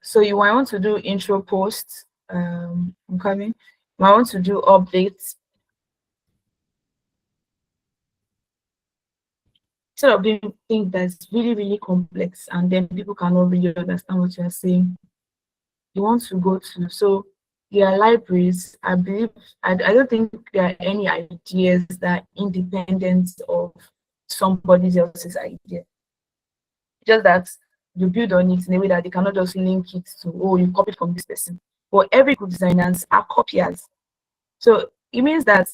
So you might want to do intro posts. I'm coming. You might want to do updates. Instead of doing things that's really, really complex and then people cannot really understand what you're saying, you want to go to, so there are libraries. I believe, I don't think there are any ideas that are independent of somebody else's idea. Just that you build on it in a way that they cannot just link it to, oh, you copied from this person. But every good designers are copiers. So it means that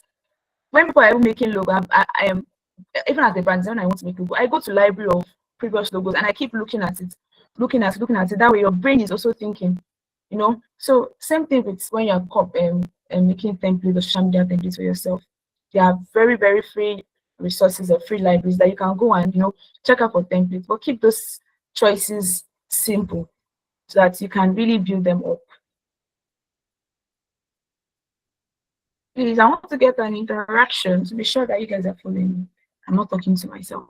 when people are even making logo, I am, even as a brand designer, I want to make logo, I go to library of previous logos and I keep looking at it. That way your brain is also thinking, So same thing with when you're making templates or social media templates for yourself. there are very, very free resources or free libraries that you can go and check out for templates, but keep those choices simple so that you can really build them up. Please, I want to get an interaction to be sure that you guys are following me. I'm not talking to myself.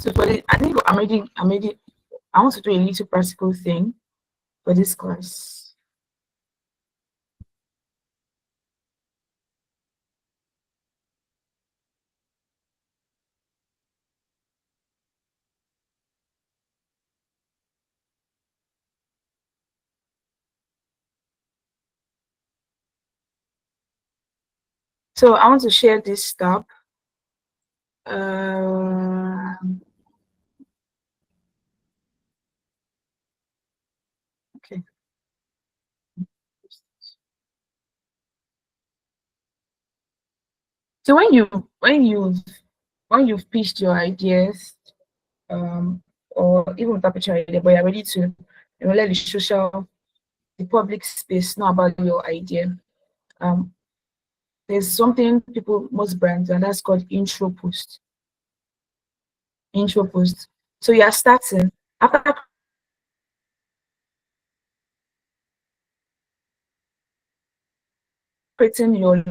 So for this, I think I want to do a little practical thing for this class. So I want to share this tab. Okay. So when you've pitched your ideas, or even without pitching your idea, but you're ready to let the public space know about your idea. There's something most brands, and that's called intro post. Intro post. So you are starting after creating your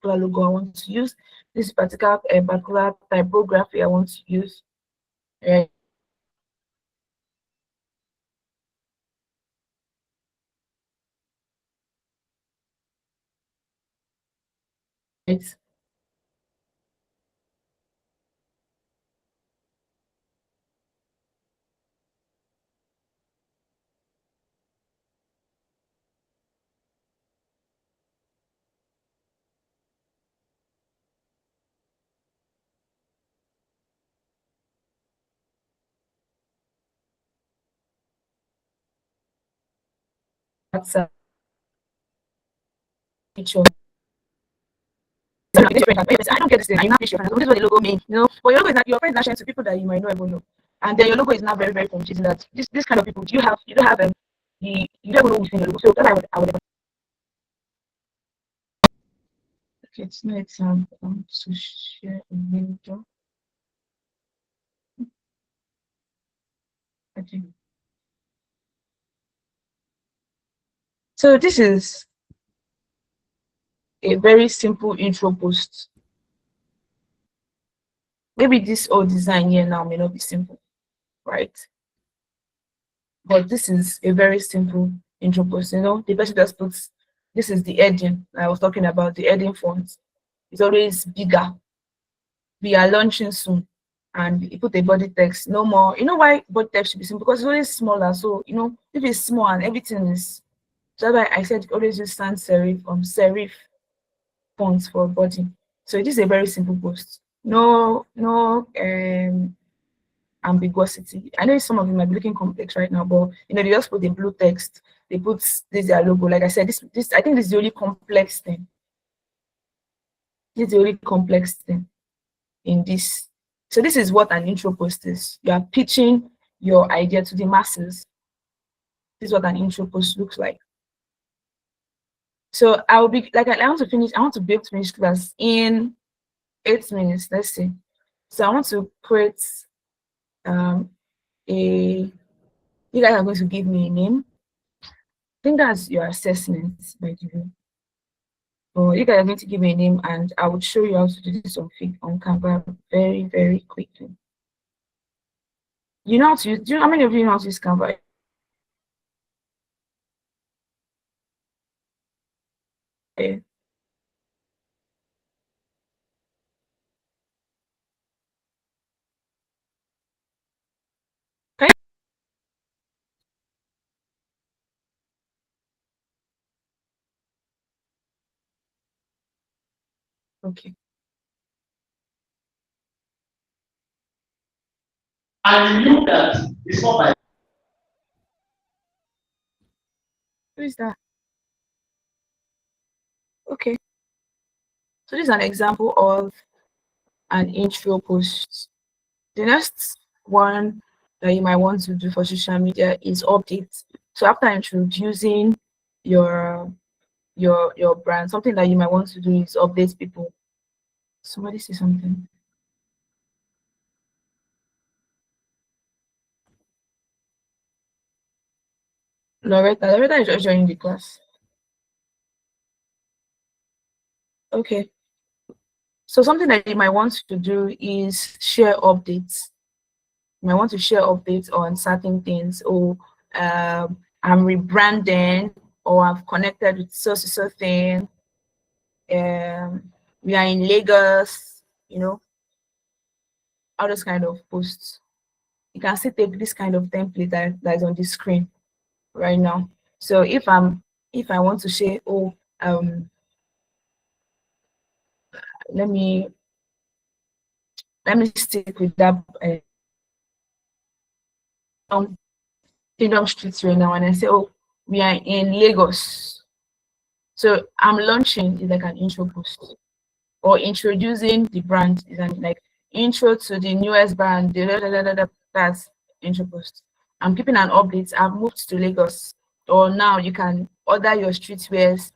logo I want to use, this particular typography I want to use. Right. It's that's a picture. I don't get this thing. I not this is what the logo means. But your logo is not your friend is not sharing to people that you might not even know. And then your logo is not very, very confusing. That this kind of people, you don't have you don't know who's in your logo. So that's why I would okay, it's no example. I want to share a window. Okay. So this is a very simple intro post. Maybe this old design here now may not be simple, right? But this is a very simple intro post. The person just puts this is the heading I was talking about, the heading font. It's always bigger. We are launching soon. And you put a body text, no more. You know why body text should be simple? Because it's always smaller. So, if it's small and everything is, so that's why I said always use sans serif serif fonts for body. So it is a very simple post. No ambiguity. I know some of them might be looking complex right now, but they just put the blue text, they put this their logo. Like I said, this I think this is the only complex thing. This is the only complex thing in this. So this is what an intro post is. You are pitching your idea to the masses. This is what an intro post looks like. So I will be like I want to be able to finish class in 8 minutes. Let's see. So I want to create you guys are going to give me a name. I think that's your assessment, by the way. So you guys are going to give me a name, and I will show you how to do this on Canva very, very quickly. You know how to use, how many of you know how to use Canva? Okay. Okay. And you look at it's not by Who is that? Okay. So this is an example of an intro post. The next one that you might want to do for social media is updates. So after introducing your your brand, something that you might want to do is update people. Somebody say something. Loretta is just joining the class. Okay. So something that you might want to do is share updates. You might want to share updates on certain things, or I'm rebranding, or I've connected with so thing. We are in Lagos, all those kind of posts. You can still take this kind of template that is on the screen right now. So if I want to share, let me stick with that Freedom Street right now, and I say, oh, we are in Lagos. So I'm launching is like an intro post, or introducing the brand is like intro to the newest brand. That's intro post. I'm keeping an update. I've moved to Lagos, or now you can order your streetwears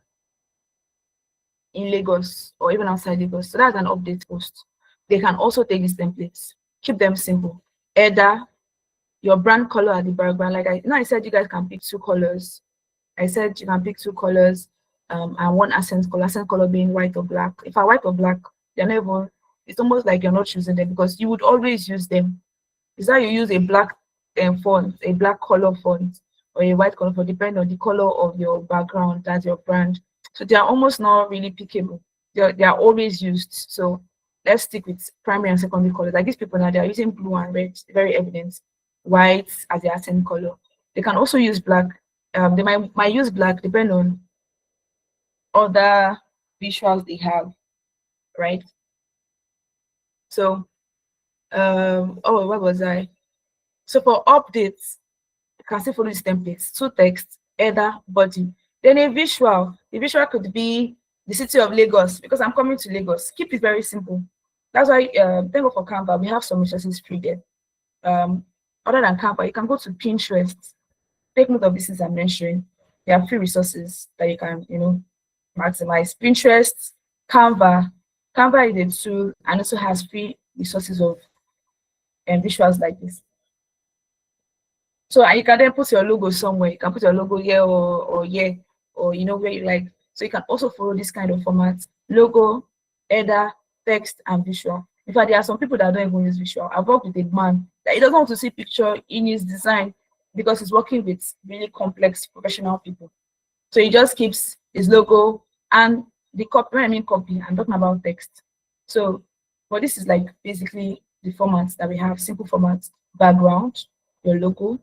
in Lagos or even outside Lagos. So that's an update post. They can also take these templates, keep them simple. Either your brand color at the background, like I said, you guys can pick two colors. I said you can pick two colors, and one accent color being white or black. If I white or black, they're never. It's almost like you're not choosing them, because you would always use them. It's that you use a black font, a black color font, or a white color font, depending on the color of your background, that's your brand. So they are almost not really pickable. They are always used. So let's stick with primary and secondary colors. Like these people now, they are using blue and red, very evident. White as their accent color. They can also use black. They might use black depending on other visuals they have, right? So what was I? So for updates, you can still follow these templates. Two text, header, body. Then a visual. The visual could be the city of Lagos, because I'm coming to Lagos. Keep it very simple. That's why thank God for Canva, we have some resources free there. Other than Canva, you can go to Pinterest. Take note of this as I'm mentioning. There are free resources that you can, maximize. Pinterest, Canva. Canva is a tool and also has free resources of visuals like this. So you can then put your logo somewhere. You can put your logo here or here, or where you like. So you can also follow this kind of format: logo, header, text, and visual. In fact, there are some people that don't even use visual. I've worked with a man that he doesn't want to see picture in his design, because he's working with really complex professional people. So he just keeps his logo and the copy. When I mean copy, I'm talking about text. So, but this is like basically the formats that we have: simple formats, background, your logo,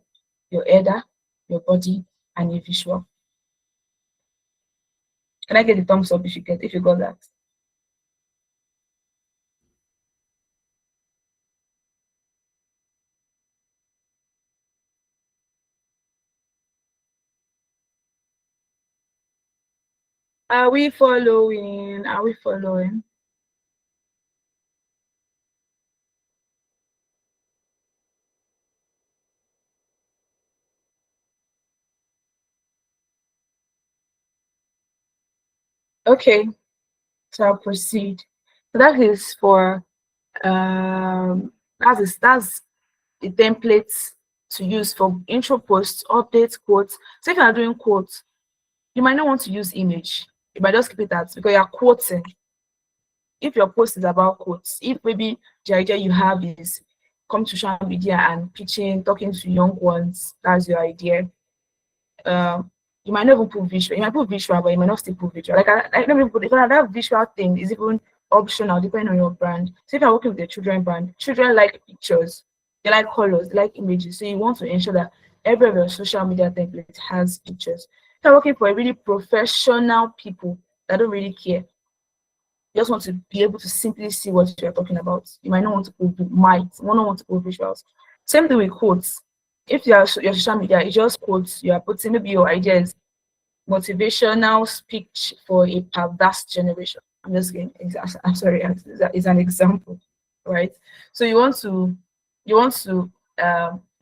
your header, your body, and your visual. Can I get a thumbs up if you got that? Are we following? Are we following? Okay, so I'll proceed. So that is for that's the templates to use for intro posts, updates, quotes. So if you are doing quotes, you might not want to use image. You might just keep it at, because you're quoting. If your post is about quotes, if maybe the idea you have is come to social media and pitching, talking to young ones, that's your idea. You might not even put visual. You might put visual, but you might not still put visual. Like I don't even put, because that visual thing is even optional depending on your brand. So if you're working with a children brand, children like pictures, they like colors, they like images. So you want to ensure that every of your social media template has pictures. If you're working for a really professional people that don't really care, you just want to be able to simply see what you're talking about. You might not want to put not want to put visuals. Same thing with quotes. If your social media is just quotes, you are putting maybe your ideas motivational speech for a perverse generation. I'm just getting, I'm sorry, it's an example, right? So you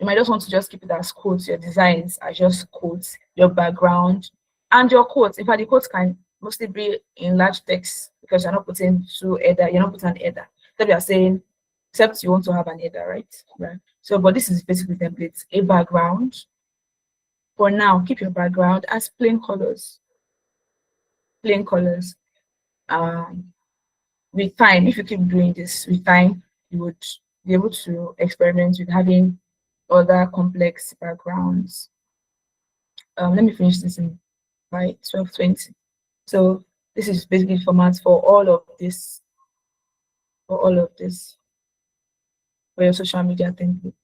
might just want to just keep it as quotes. Your designs are just quotes, your background, and your quotes. In fact, the quotes can mostly be in large text because you're not putting you're not putting an header. So you are saying, except you want to have an header, right? Right. So, but this is basically templates, a background. For now, keep your background as plain colors. Plain colors. With time, if you keep doing this, with time, you would be able to experiment with having other complex backgrounds. Let me finish this in by 12:20. So this is basically formats for all of this, for your social media template.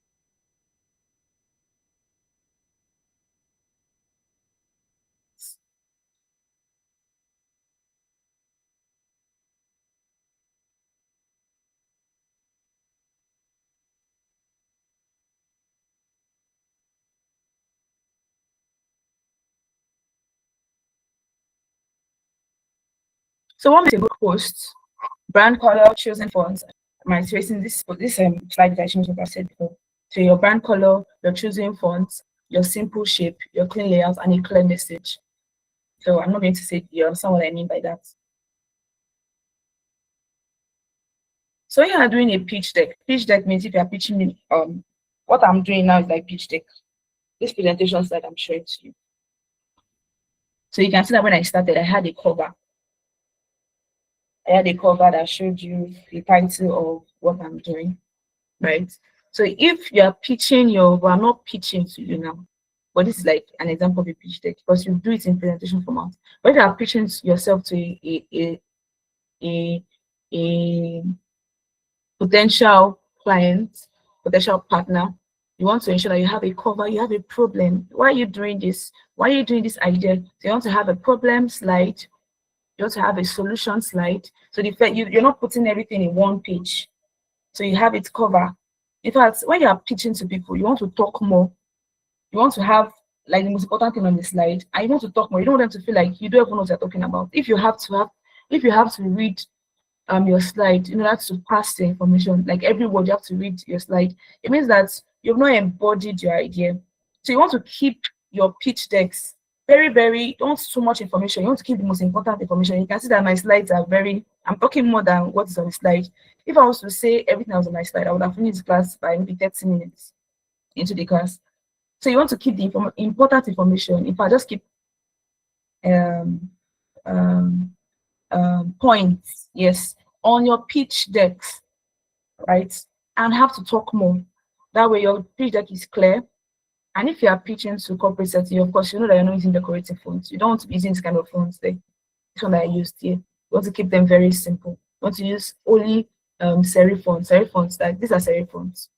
So what makes a good post? Brand color, chosen fonts. My tracing this slide that I changed what I said before. So your brand color, your choosing fonts, your simple shape, your clean layout, and a clear message. So I'm not going to say you understand what I mean by that. So when you are doing a pitch deck means if you are pitching me, what I'm doing now is like pitch deck. This presentation slide I'm showing to you. So you can see that when I started, I had a cover. That showed you the title of what I'm doing, right? So if you are pitching well, I'm not pitching to you now, but this is like an example of a pitch deck because you do it in presentation format. But if you are pitching yourself to a potential client, potential partner, you want to ensure that you have a cover, you have a problem. Why are you doing this? Why are you doing this idea? So you want to have a problem slide, you want to have a solution slide. So you're not putting everything in one page. So you have it cover. In fact, when you are pitching to people, you want to talk more. You want to have like the most important thing on the slide, and you want to talk more. You don't want them to feel like you don't even know what you're talking about. If you have to read your slide in order to pass the information, like every word you have to read your slide, it means that you've not embodied your idea. So you want to keep your pitch decks very, very, don't want too much information. You want to keep the most important information. You can see that my slides are I'm talking more than what is on the slide. If I was to say everything that was on my slide, I would have finished class by maybe 30 minutes into the class. So you want to keep the important information. If I just keep um, um, points, yes, on your pitch decks, right? And have to talk more. That way your pitch deck is clear. And if you are pitching to corporate setting, of course, you know that you're not using decorative fonts. You don't want to be using this kind of fonts there. This one that I used here. You want to keep them very simple. You want to use only serif fonts. Serif fonts, like these are serif fonts.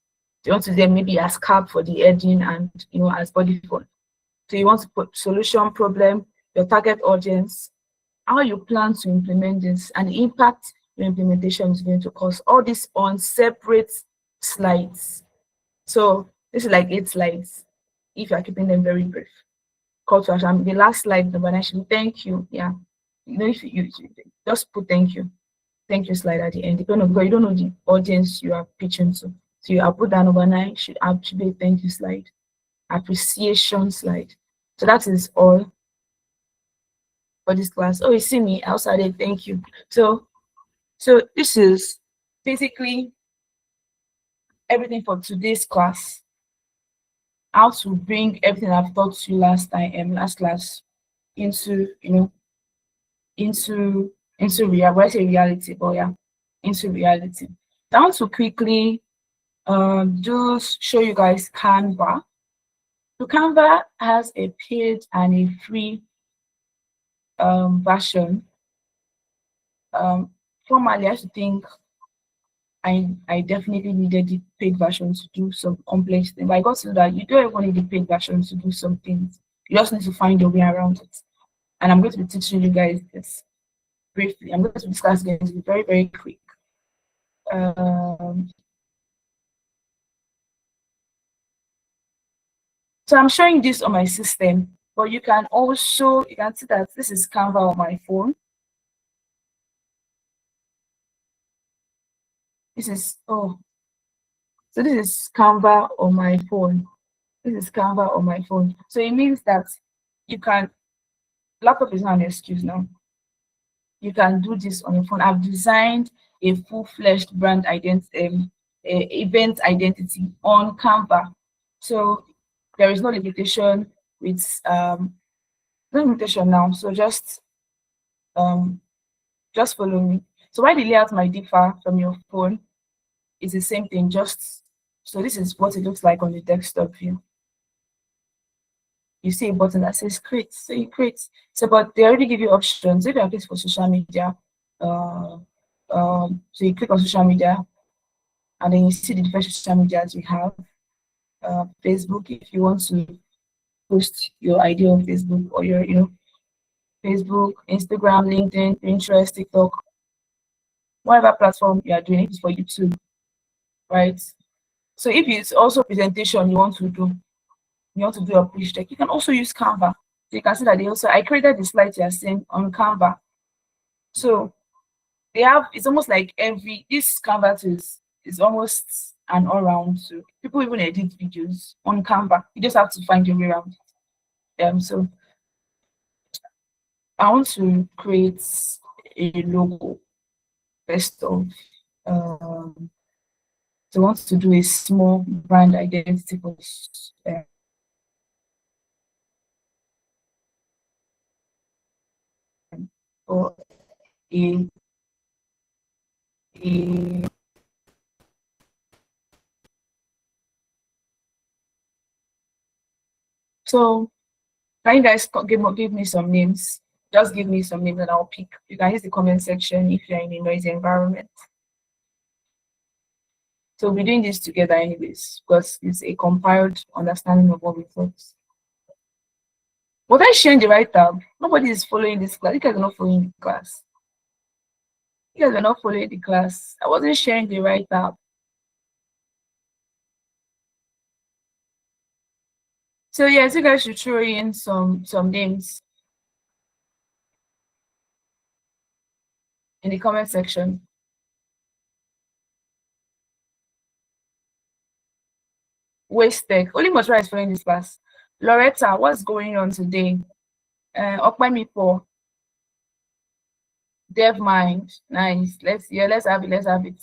You want to use them maybe as cap for the heading and as body font. So you want to put solution, problem, your target audience, how you plan to implement this, and the impact your implementation is going to cause. All this on separate slides. So this is like 8 slides if you are keeping them very brief. Call to action. The last slide, number 9, should be thank you. Yeah. If you just put thank you slide at the end, depending on because you don't know the audience you are pitching to. So I'll put that number 9 should be a thank you slide, appreciation slide. So that is all for this class. Oh, you see me outside. Thank you. So this is basically everything for today's class. How to bring everything I've taught you last class into reality, but yeah, into reality. I want to quickly just show you guys Canva. So Canva has a paid and a free version. Formerly, I used to think I definitely needed the paid version to do some complex things, but I got to know that you don't even need the paid version to do some things. You just need to find your way around it. And I'm going to be teaching you guys this briefly. I'm going to discuss this very, very quick. So I'm showing this on my system. But you can also, you can see that this is Canva on my phone. This is, oh, so this is Canva on my phone. This is Canva on my phone. So it means that you can, laptop is not an excuse now. You can do this on your phone. I've designed a full-fledged brand identity, event identity on Canva. So there is no limitation with no limitation now. So just follow me. So why the layout might differ from your phone is the same thing. Just so this is what it looks like on the desktop view. You see a button that says create, so you create. So but they already give you options. If you're clicking for social media, so you click on social media, and then you see the different social medias we have. Facebook, if you want to post your idea on Facebook, or your, Facebook, Instagram, LinkedIn, Pinterest, TikTok, whatever platform you are doing it for YouTube, right? So if it's also presentation you want to do a pitch deck, you can also use Canva. So you can see that I created the slides you are seeing on Canva. So they have, it's almost like this Canva is almost an all-round. So people even edit videos on Canva. You just have to find your way around it. So I want to create a logo first of. So I want to do a small brand identity for a so can you guys give me some names? Just give me some names and I'll pick. You can use the comment section if you're in a noisy environment. So we're doing this together anyways, because it's a compiled understanding of what we thought. Was I sharing the right tab? Nobody is following this class. You guys are not following the class. You guys are not following the class. I wasn't sharing the right tab. So yes, you guys should throw in some names in the comment section. Wasted. Only Motra is following this class. Loretta, what's going on today? Okpemipo. Dev mind. Nice. Let's have it.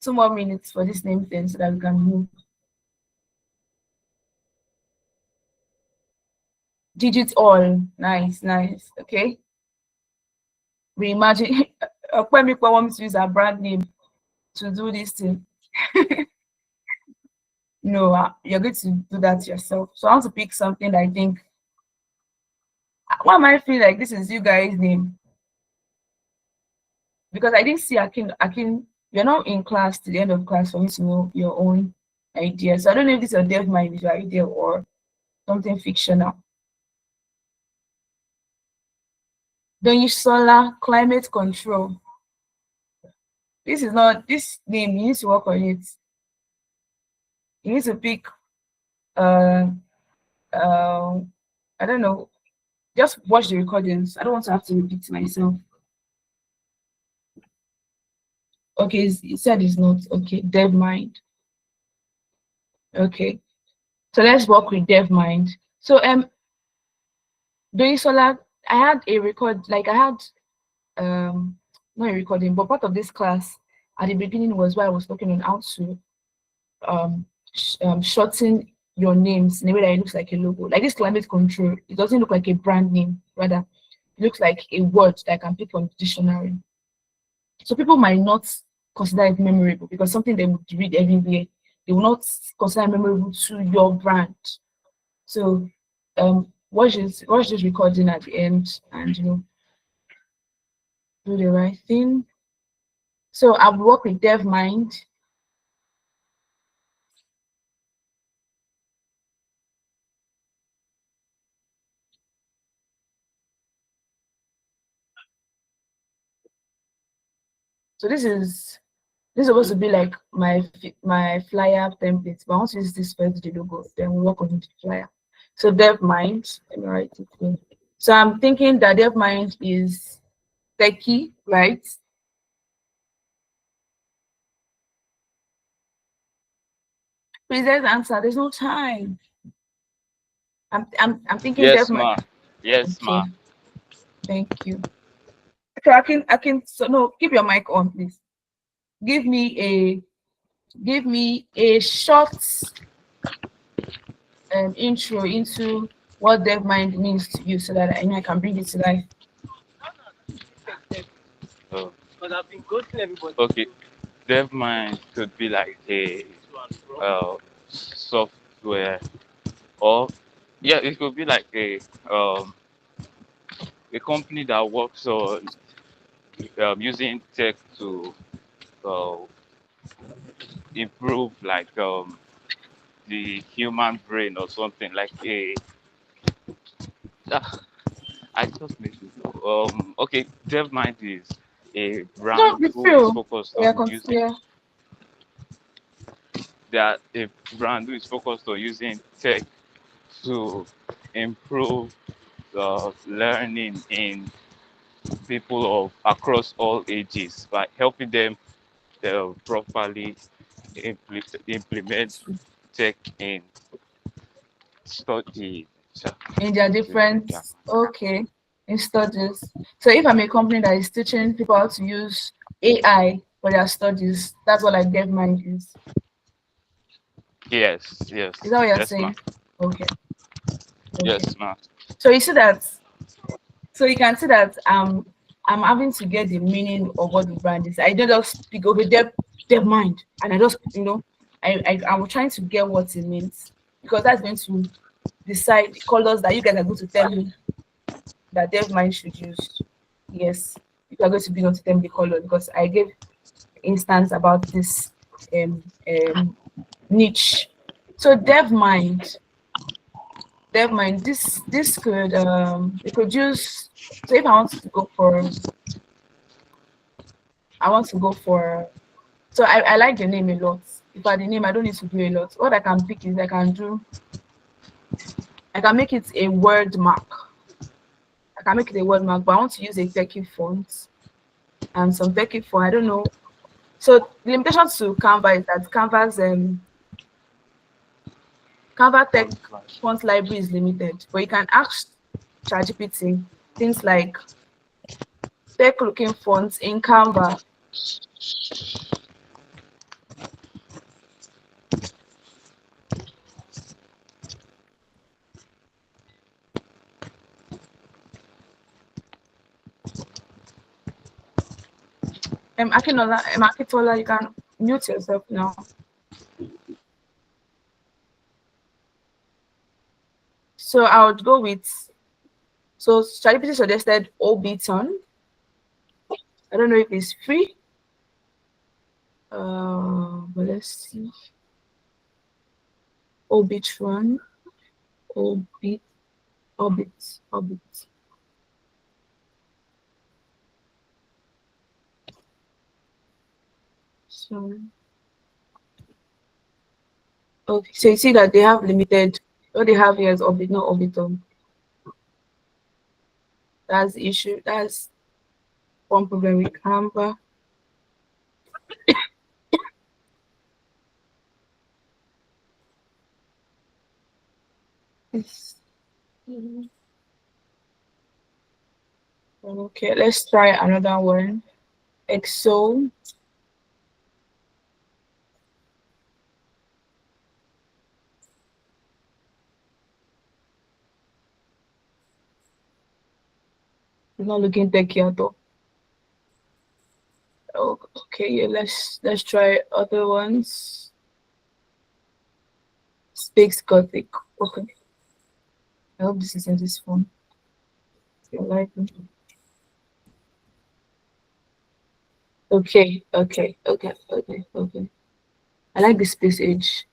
2 more minutes for this name thing so that we can move. Digit all. Nice. Okay. We imagine Okpemipo wants to use our brand name to do this thing. No, you're going to do that yourself. So I want to pick something that I think. Why am I feeling like this is you guys' name? Because I didn't see Akin, you're not in class to the end of class for me to know your own idea. So I don't know if this is a dev mind, your idea, or something fictional. Don't use solar climate control. This is not this name, you need to work on it. You need to pick I don't know, just watch the recordings. I don't want to have to repeat myself. Okay, you said it's not okay. Dev mind. Okay, so let's work with dev mind. So doing solar, I had a record, like I had not a recording, but part of this class at the beginning was where I was talking on how to shorten your names in a way that it looks like a logo. Like this climate control, it doesn't look like a brand name, rather it looks like a word that I can pick from the dictionary. So people might not consider it memorable because something they would read everywhere. They will not consider it memorable to your brand. So watch this recording at the end and do the right thing. So I've worked with DevMind. So this is supposed to be like my flyer template, but I want to use this first, the logo, then we'll work on the flyer. So dev mind, let me write it here. So I'm thinking that dev mind is techie, right? Please, there's answer. There's no time. I'm thinking dev Yes, mind. ma. Yes, Okay, ma. thank you. So I can so no, keep your mic on, please. Give me a give me a short intro into what dev mind means to you so that I know I can bring it to life. Oh. Okay. DevMind could be like a software, or yeah, it could be like um, a company that works on using tech to uh, improve like the human brain or something like a. Ah, I just made it. Okay, DevMind is a No, brand be who is true. focused Yeah, on using yeah. that a brand who is focused on using tech to improve learning in people of across all ages by helping them properly implement tech in study. So, In their different, okay, in studies. So if I'm a company that is teaching people how to use AI for their studies, that's what like DevMind is. yes, yes, Is that what you're yes, ma'am. saying? Okay, okay. Yes, ma'am. So you see that. So you can see that I'm having to get the meaning of what the brand is. I don't just pick okay DevMind and I just I'm trying to get what it means because that's going to decide the colors that you guys are going to tell me that DevMind should use. Yes, you are going to be able to tell me the color because I gave instance about this um, um, niche. So DevMind, this could we could use. So if I want to go for. So I like the name a lot. If I the name, I don't need to do a lot. What I can pick is I can make it a word mark. I can make it a word mark, but I want to use a techie font and some techie font. I don't know. So the limitation to Canva is that Canva Tech font library is limited, but you can ask ChatGPT things like tech looking fonts in Canva. Akitola, you can mute yourself now. So I would go with so ChatGPT suggested Obiton. I don't know if it's free. But let's see. Obitron, Obit, Orbit. So okay, so you see that they have limited. What they have here is Orbit, not Orbiton. That's the issue. That's one problem with Canva. It's, okay, let's try another one. Excel. It's not looking techy at all. Oh, okay, yeah, let's try other ones. Speaks Gothic. Okay. I hope this isn't this phone. You like it? Okay. I like the space age.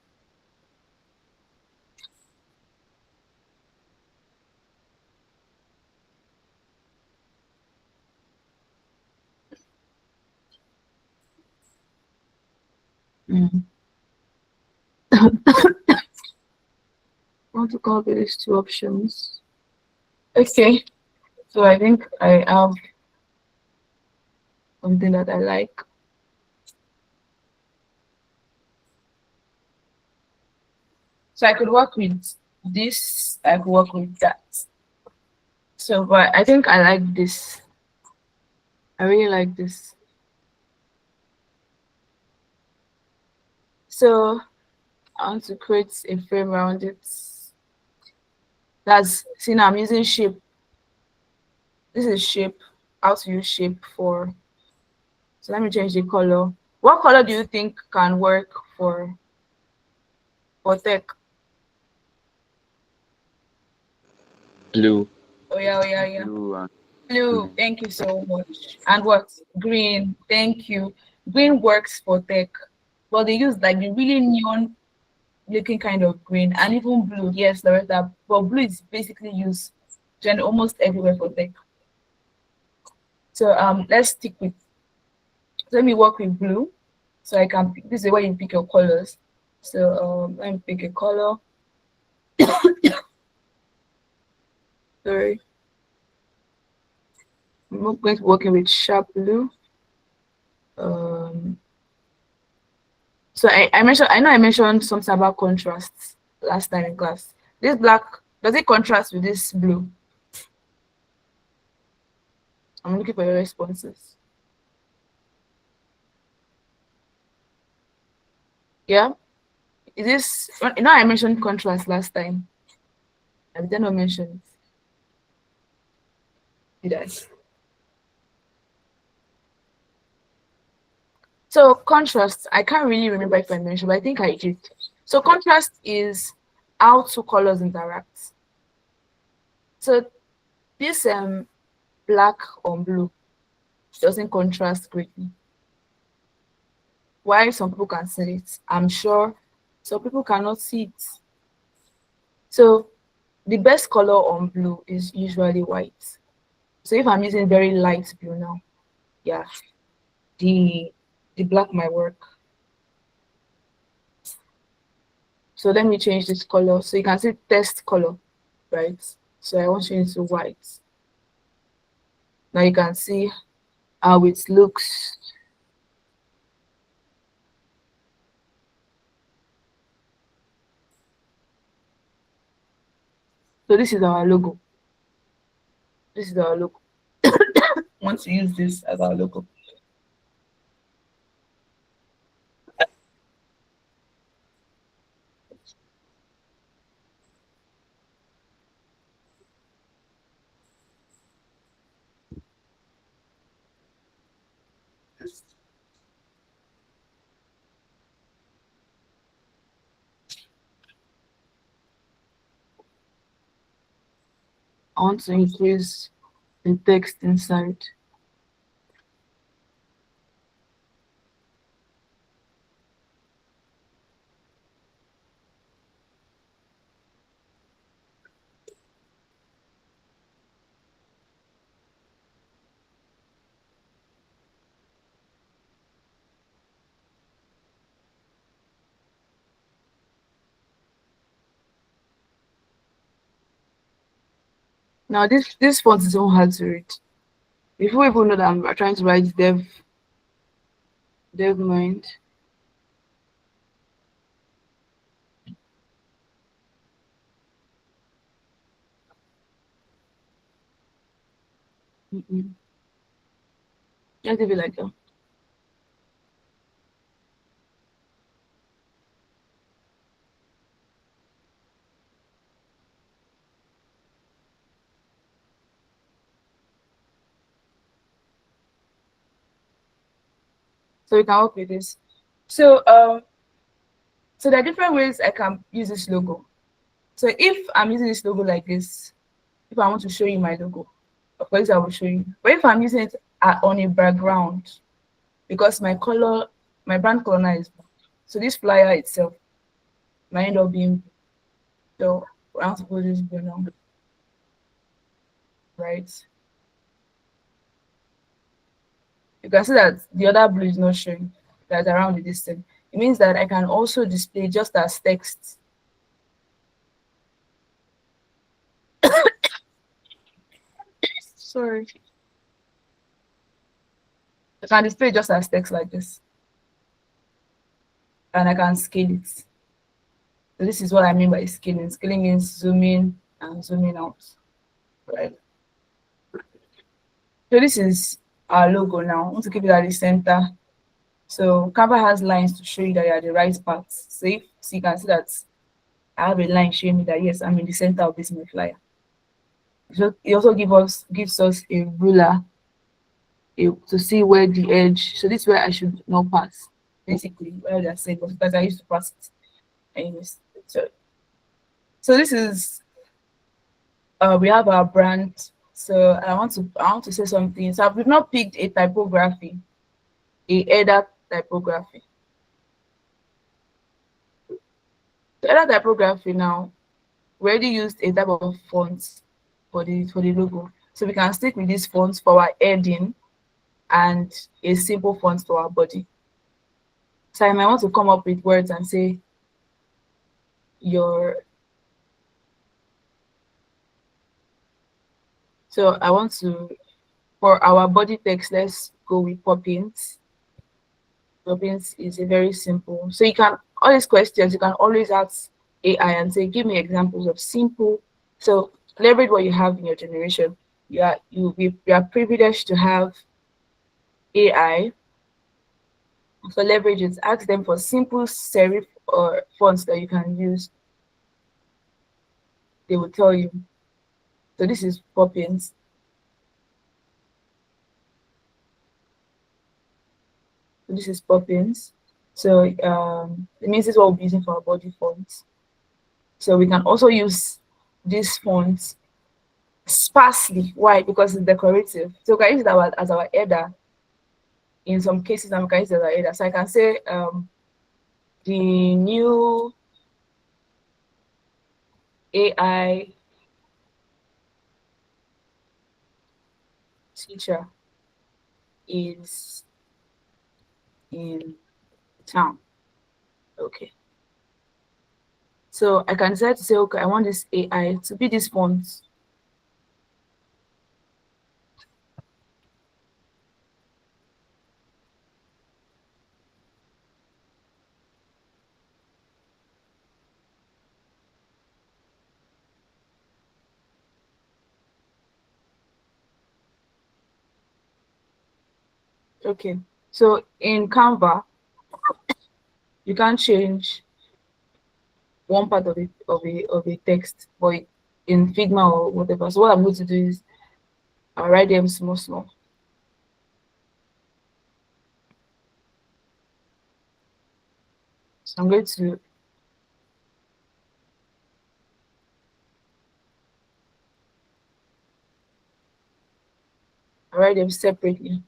Mm. What to come up with these two options. Okay, so I think I have something that I like. So I could work with this, I could work with that. So, but I think I like this. I really like this. So I want to create a frame around it. That's, see now I'm using shape. This is shape, how to use shape for. So let me change the color. What color do you think can work for tech? Blue. Oh yeah, oh yeah, yeah. Blue and Blue, thank you so much. And what? Green, thank you. Green works for tech, but they use like the really neon looking kind of green, and even blue. Yes, there is that. But blue is basically used almost everywhere for tech. So let's stick with. Let me work with blue, so I can pick. This is where you pick your colors. So let me pick a color. Sorry, I'm not going to be working with sharp blue. Um, So I know I mentioned something about contrast last time in class. This black, does it contrast with this blue? I'm looking for your responses. Yeah? Is this, you know I mentioned contrast last time. I did not mention it. Did I? So contrast, I can't really remember if I mentioned, but I think I did. So contrast is how two colors interact. So this black on blue doesn't contrast greatly. Why some people can see it, I'm sure some people cannot see it. So the best color on blue is usually white. So if I'm using very light blue now, yeah, the black might work. So let me change this color. So you can see test color, right? So I want to change to white. Now you can see how it looks. So this is our logo. This is our logo. I want to use this as our logo. I want to increase the text inside. Now this font is so hard to read. Before people know that I'm trying to write dev mind. Just leave it like that. So we can work with this. So so there are different ways I can use this logo. So if I'm using this logo like this, if I want to show you my logo, of course I will show you. But if I'm using it on a background, because my color, my brand color now is blue, so this flyer itself might end up being, so I have to put this blue now, right? You can see that the other blue is not showing, that's around the distance. It means that I can also display just as text. Sorry. I can display just as text like this, and I can scale it. So this is what I mean by scaling. Scaling is zooming and zooming out, right? So this is our logo now. I want to keep it at the center. So Canva has lines to show you that you're at the right path. So you can see that I have a line showing me that yes, I'm in the center of this my flyer. So it also gives us a ruler to see where the edge. So this is where I should not pass. Basically, where they're saying because I used to pass it. Anyways, so this is we have our brand. So I want to say something. So we've not picked a typography, a header typography. The header typography now, we already used a type of font for the logo. So we can stick with these fonts for our heading and a simple font for our body. So I might want to come up with words and say your. So I want to, for our body text, let's go with Poppins. Poppins is a very simple. So you can, all these questions, you can always ask AI and say, give me examples of simple. So leverage what you have in your generation. You are privileged to have AI. So leverage it. Ask them for simple serif or fonts that you can use. They will tell you. So this is Poppins. So this is Poppins. So it means this is what we'll be using for our body fonts. So we can also use these fonts sparsely. Why? Because it's decorative. So we can use it as our header. In some cases, we can use it as our header. So I can say the new AI teacher is in town. Okay. So I can decide to say, okay, I want this AI to be this font. Okay. So in Canva, you can change one part of a text, but in Figma or whatever. So what I'm going to do is I'll write them small, small. So I'm going to write them separately.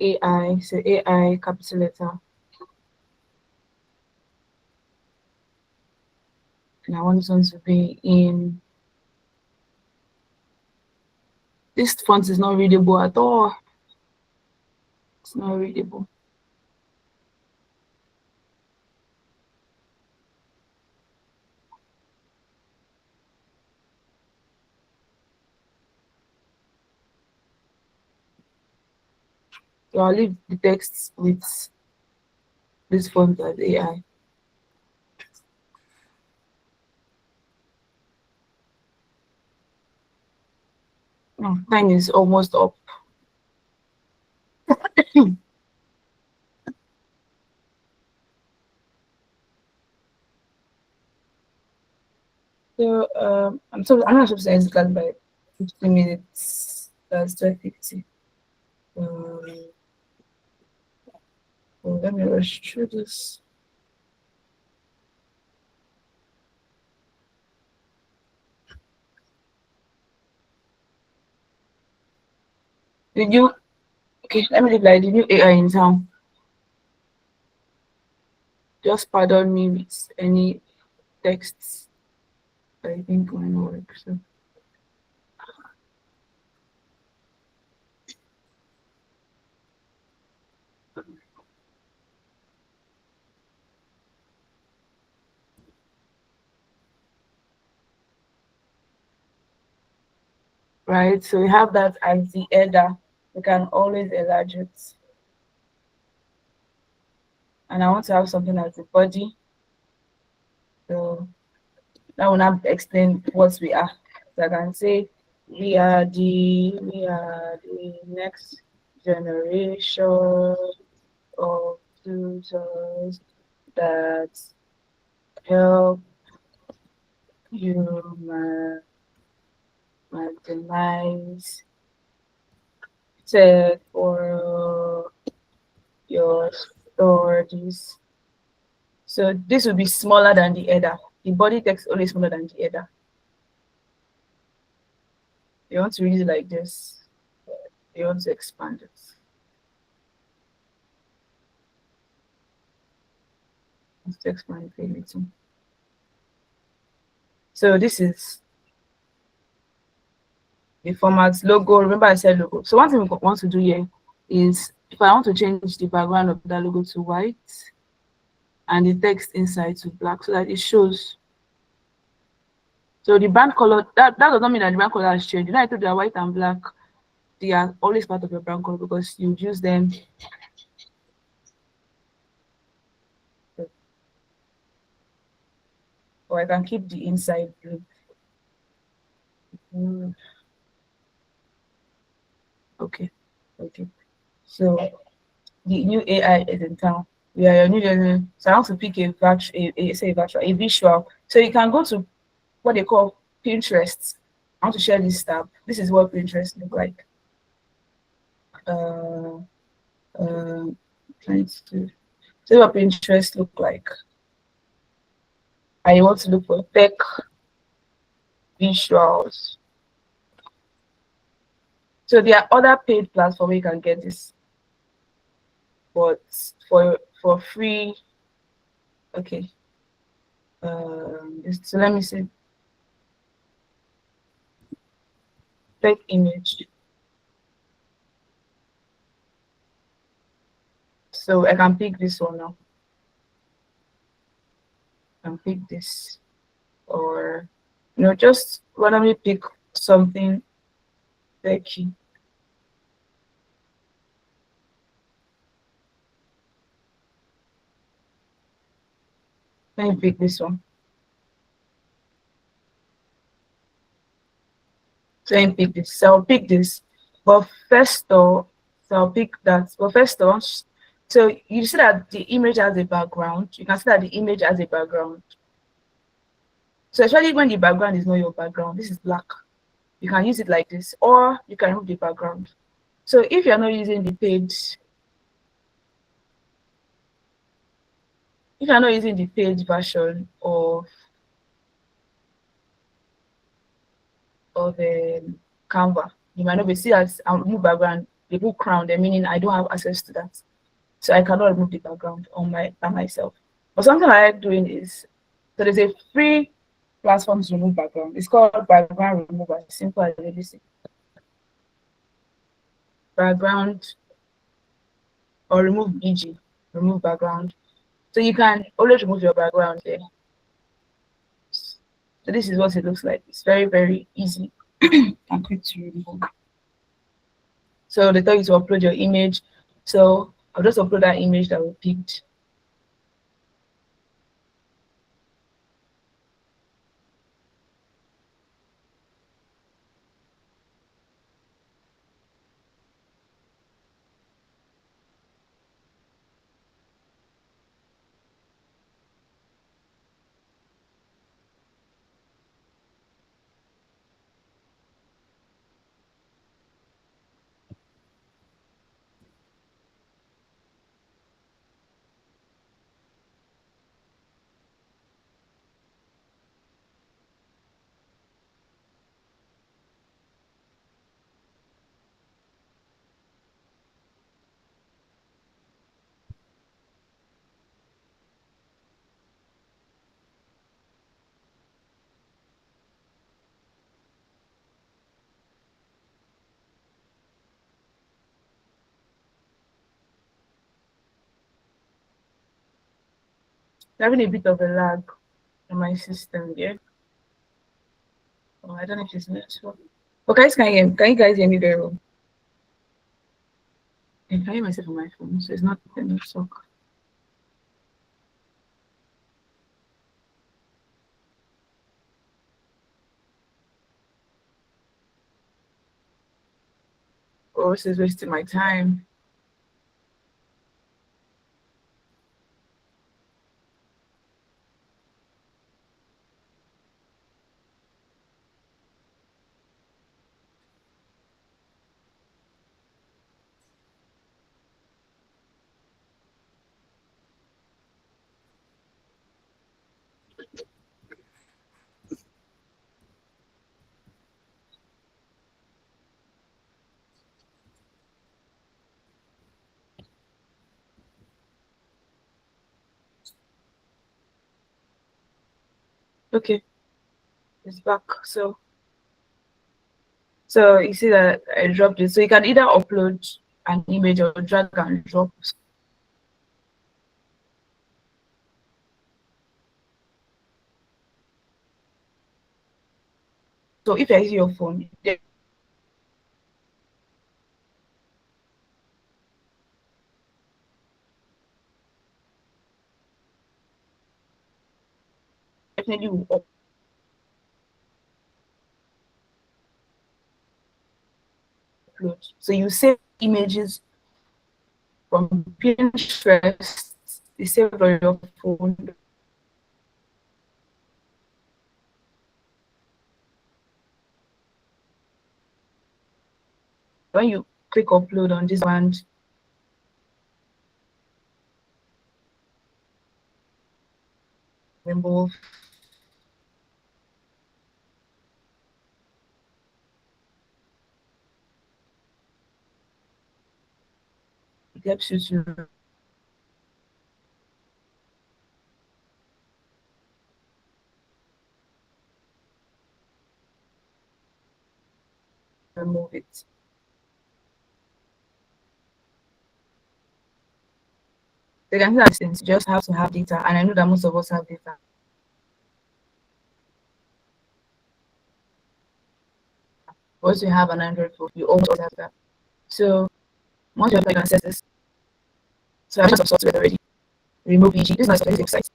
AI, so AI capital letter, and I want this one to be in. This font is not readable at all. It's not readable. So I'll leave the text with this font as AI. Oh, time is almost up. So I'm not supposed to end the class by 15 minutes. That's 12:50. Um, well, let me rush through this. Did you okay, let me leave like the new AI in town. Just pardon me with any texts that I think might not work. So right? So we have that as the header. We can always enlarge it. And I want to have something as the body. So now will not explain what we are. So I can say we are the next generation of tutors that help you maximize tech for your studies. So this will be smaller than the header. The body text is always smaller than the header. You want to read it like this. You want to expand it. Let's expand it a little. So this is the format logo. Remember I said logo. So one thing we want to do here is if I want to change the background of that logo to white and the text inside to black so that it shows. So the brand color, that does not mean that the brand color has changed. You know, I told you that white and black, they are always part of your brand color because you use them. Or I can keep the inside blue. Okay. So the new AI is in town. We are your new generation. So I want to pick a visual. So you can go to what they call Pinterest. I want to share this tab. This is what Pinterest look like. Uh, trying to see what Pinterest look like. I want to look for tech visuals. So there are other paid platforms where you can get this, but for free. Okay. So let me see. Tech image. So I can pick this one now. I can pick this, or just randomly pick something techy. Let me pick this one. So let me pick this. So I'll pick this. But first though, so I'll pick that. But first though, so you see that the image has a background. You can see that the image has a background. So especially when the background is not your background, this is black. You can use it like this, or you can remove the background. So if you're not using the page, if you're not using the page version of Canva, you might not be see as a new background, the book crown, the meaning I don't have access to that. So I cannot remove the background on by myself. But something I like doing is, so there's a free platform to remove background. It's called background remover. Simple as ABC. Background or remove BG, remove background. So you can always remove your background there. So this is what it looks like. It's very, very easy and quick to remove. So they tell you to upload your image. So I'll just upload that image that we picked. Having a bit of a lag on my system here. Oh, I don't know if it's network. But guys, can you guys hear me very well? And can I hear myself on my phone, so it's not enough talk. Oh, this is wasting my time. Okay, it's back. So you see that I dropped it. So you can either upload an image or drag and drop. So if I use your phone, definitely will upload. So you save images from Pinterest, they save on your phone. When you click upload on this one, remove, it helps you to remove it. So you can see that since you just have to have data, and I know that most of us have data. Once you have an Android phone, you always have that. So once you have, you can access this. So I have some software already. Remove EG. This is my software website.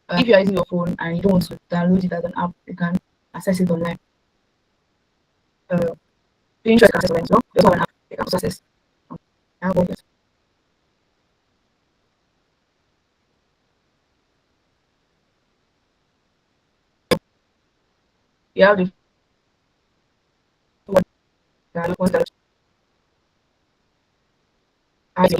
If you are using your phone and you don't want to download it as an app, you can access it online. Pinterest can access online as well. They also have an app you can also access. I have all this. You have the one that ones that has your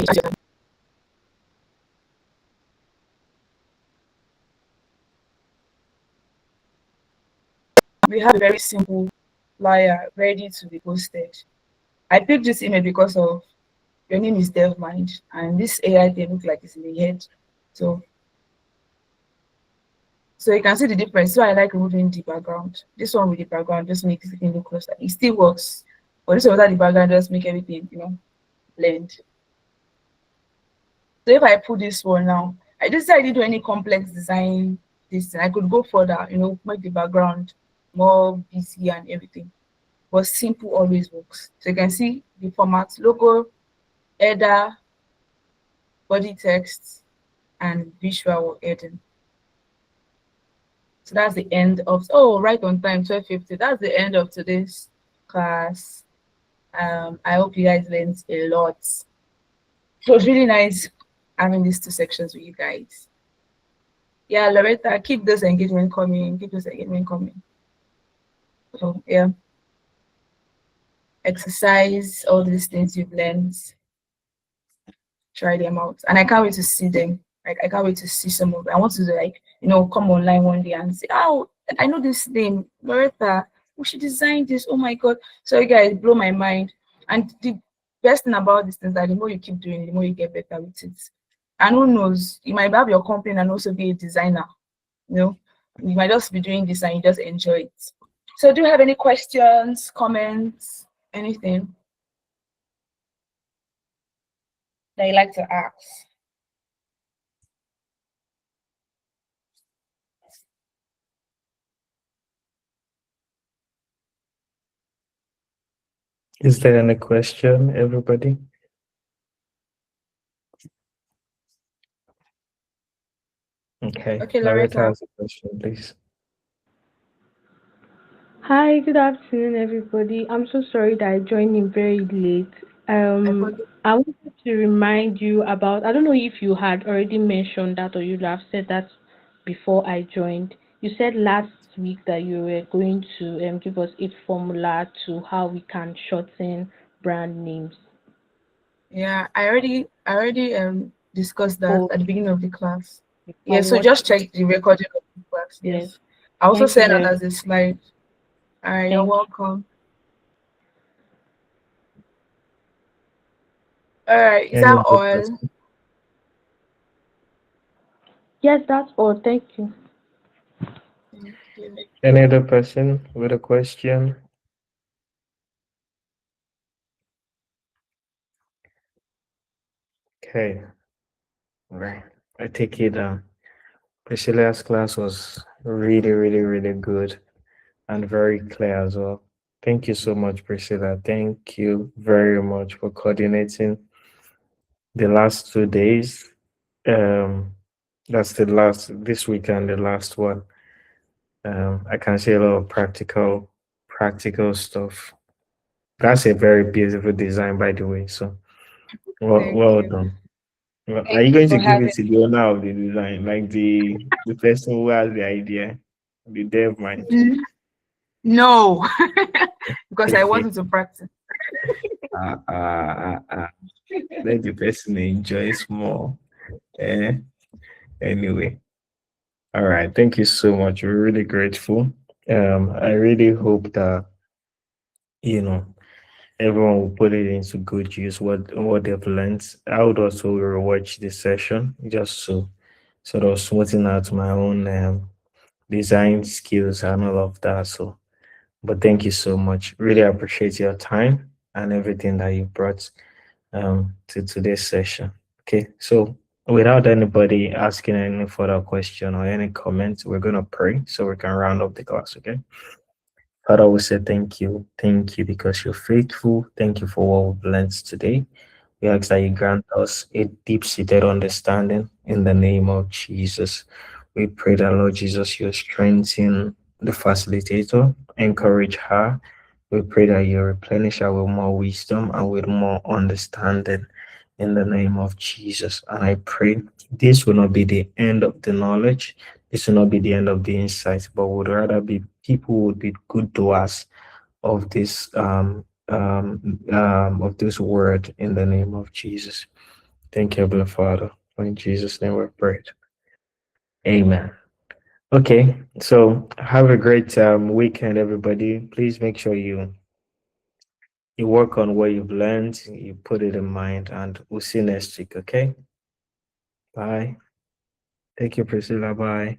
we have a very simple flyer ready to be posted. I picked this image because of your name is DevMind, and this AI thing looks like it's in the head. So you can see the difference. So I like removing the background. This one with the background just makes everything look closer. It still works, but this one without the background just make everything, blend. So if I put this one now, I didn't do any complex design. This I could go further, make the background more busy and everything. But simple always works. So you can see the format: logo, header, body text, and visual heading. So that's the end of right on time, 12:50. That's the end of today's class. I hope you guys learned a lot. It was really nice having these two sections with you guys. Yeah, Loretta, keep this engagement coming. Keep this engagement coming. So yeah, exercise all these things you've learned. Try them out, and I can't wait to see them. Like I can't wait to see some of them. I want to come online one day and say, oh, I know this name, Loretta. We should design this. Oh my god! So you guys blow my mind. And the best thing about this is that the more you keep doing it, the more you get better with it. And who knows, you might have your company and also be a designer. You might just be doing this and you just enjoy it. So do you have any questions, comments, anything that you like to ask? Is there any question, everybody? Okay, Okay, Loretta Loretta. has a question, please. Hi, good afternoon, everybody. I'm so sorry that I joined in very late. I forget. I wanted to remind you about, I don't know if you had already mentioned that or you'd have said that before I joined. You said last week that you were going to give us a formula to how we can shorten brand names. Yeah, I already discussed that Oh, at the beginning of the class. Yeah, I'll so watch just it. check the recording of the class. Yes. Yes. I also Thank you sent out very as a slide. All right, you're Thank you. welcome. All right, is Any that other all? person? Yes, that's all. Thank you. Thank you. Any other person with a question? Okay, right. I take it. Priscilla's class was really, really, really good and very clear as well. Thank you so much, Priscilla. Thank you very much for coordinating the last 2 days. Um, that's the last this weekend, the last one. I can see a lot of practical stuff. That's a very beautiful design, by the way. So Thank well you. done. Well, are Thank you you going to for give it having to the owner of the design, like the person who has the idea, the dev mind? No, because I wanted to practice. Ah, ah, Let the person enjoy small. Eh? Anyway, all right. Thank you so much. We're really grateful. I really hope that you know everyone will put it into good use what they've learned. I would also rewatch this session just to sort of smoothen out my own design skills and all of that. So, but thank you so much. Really appreciate your time and everything that you brought to today's session. Okay, so without anybody asking any further question or any comments, we're gonna pray so we can round up the class. Okay, Father, we say thank you because you're faithful. Thank you for what we've learned today. We ask that you grant us a deep seated understanding in the name of Jesus. We pray that, Lord Jesus, you strengthen the facilitator, encourage her. We pray that you replenish her with more wisdom and with more understanding in the name of Jesus. And I pray this will not be the end of the knowledge, this will not be the end of the insight, but would rather be people would be good doers of of this word in the name of Jesus. Thank you, Heavenly Father. In Jesus' name we pray. Amen. Okay, so have a great weekend, everybody. Please make sure you work on what you've learned, you put it in mind, and we'll see you next week. Okay, bye. Thank you, Priscilla. Bye.